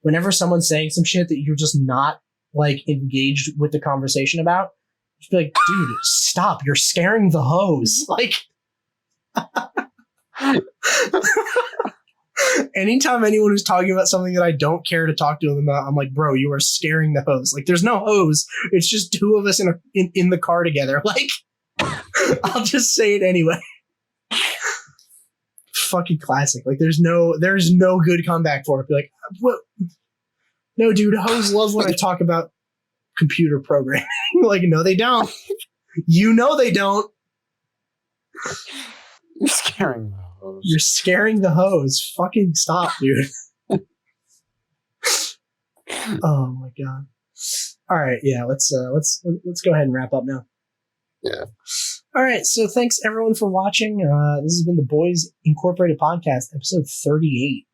whenever someone's saying some shit that you're just not like engaged with the conversation about, just be like, dude, stop! You're scaring the hoes. Like. Anytime anyone who's talking about something that I don't care to talk to them about, I'm like, bro, you are scaring the hose. Like, there's no hose. It's just 2 of us in the car together. Like, I'll just say it anyway. Fucking classic. Like, there's no good comeback for it. Be like, what? No, dude, hoes love when I talk about computer programming. Like, no, they don't. You know they don't. You're scaring them. You're scaring the hose. Fucking stop, dude. Oh my god. All right, yeah, let's go ahead and wrap up now. Yeah. All right, so thanks everyone for watching. This has been the Boys Incorporated podcast, episode 38.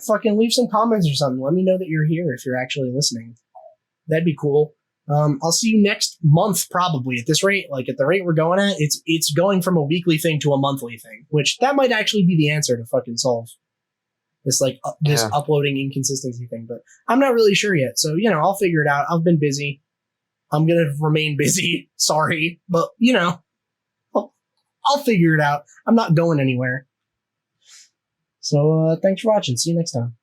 Fucking leave some comments or something. Let me know that you're here if you're actually listening. That'd be cool. I'll see you next month, probably. At this rate, like at the rate we're going at, it's going from a weekly thing to a monthly thing, which that might actually be the answer to fucking solve this this uploading inconsistency thing. But I'm not really sure yet, so I'll figure it out. I've been busy. I'm gonna remain busy. Sorry, but I'll figure it out. I'm not going anywhere. So thanks for watching. See you next time.